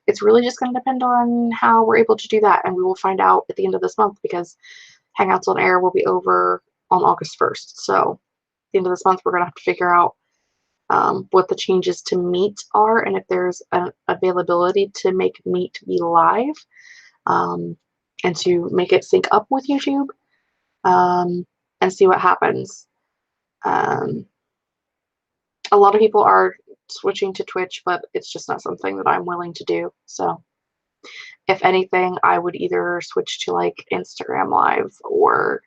A: it's really just going to depend on how we're able to do that, and we will find out at the end of this month because Hangouts on Air will be over on August 1st. So at the end of this month, we're going to have to figure out what the changes to Meet are and if there's an availability to make Meet be live and to make it sync up with YouTube and see what happens. A lot of people are switching to Twitch, but it's just not something that I'm willing to do. So if anything, I would either switch to like Instagram Live or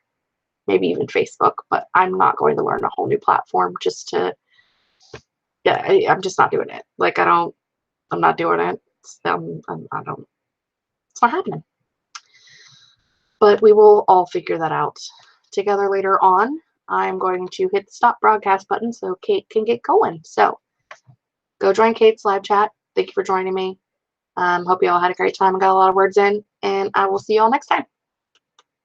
A: maybe even Facebook, but I'm not going to learn a whole new platform just to, yeah, I'm just not doing it. Like I'm not doing it. I don't, it's not happening. But we will all figure that out together later on. I'm going to hit the stop broadcast button so Kate can get going. So go join Kate's live chat. Thank you for joining me. Hope you all had a great time and got a lot of words in, and I will see you all next time.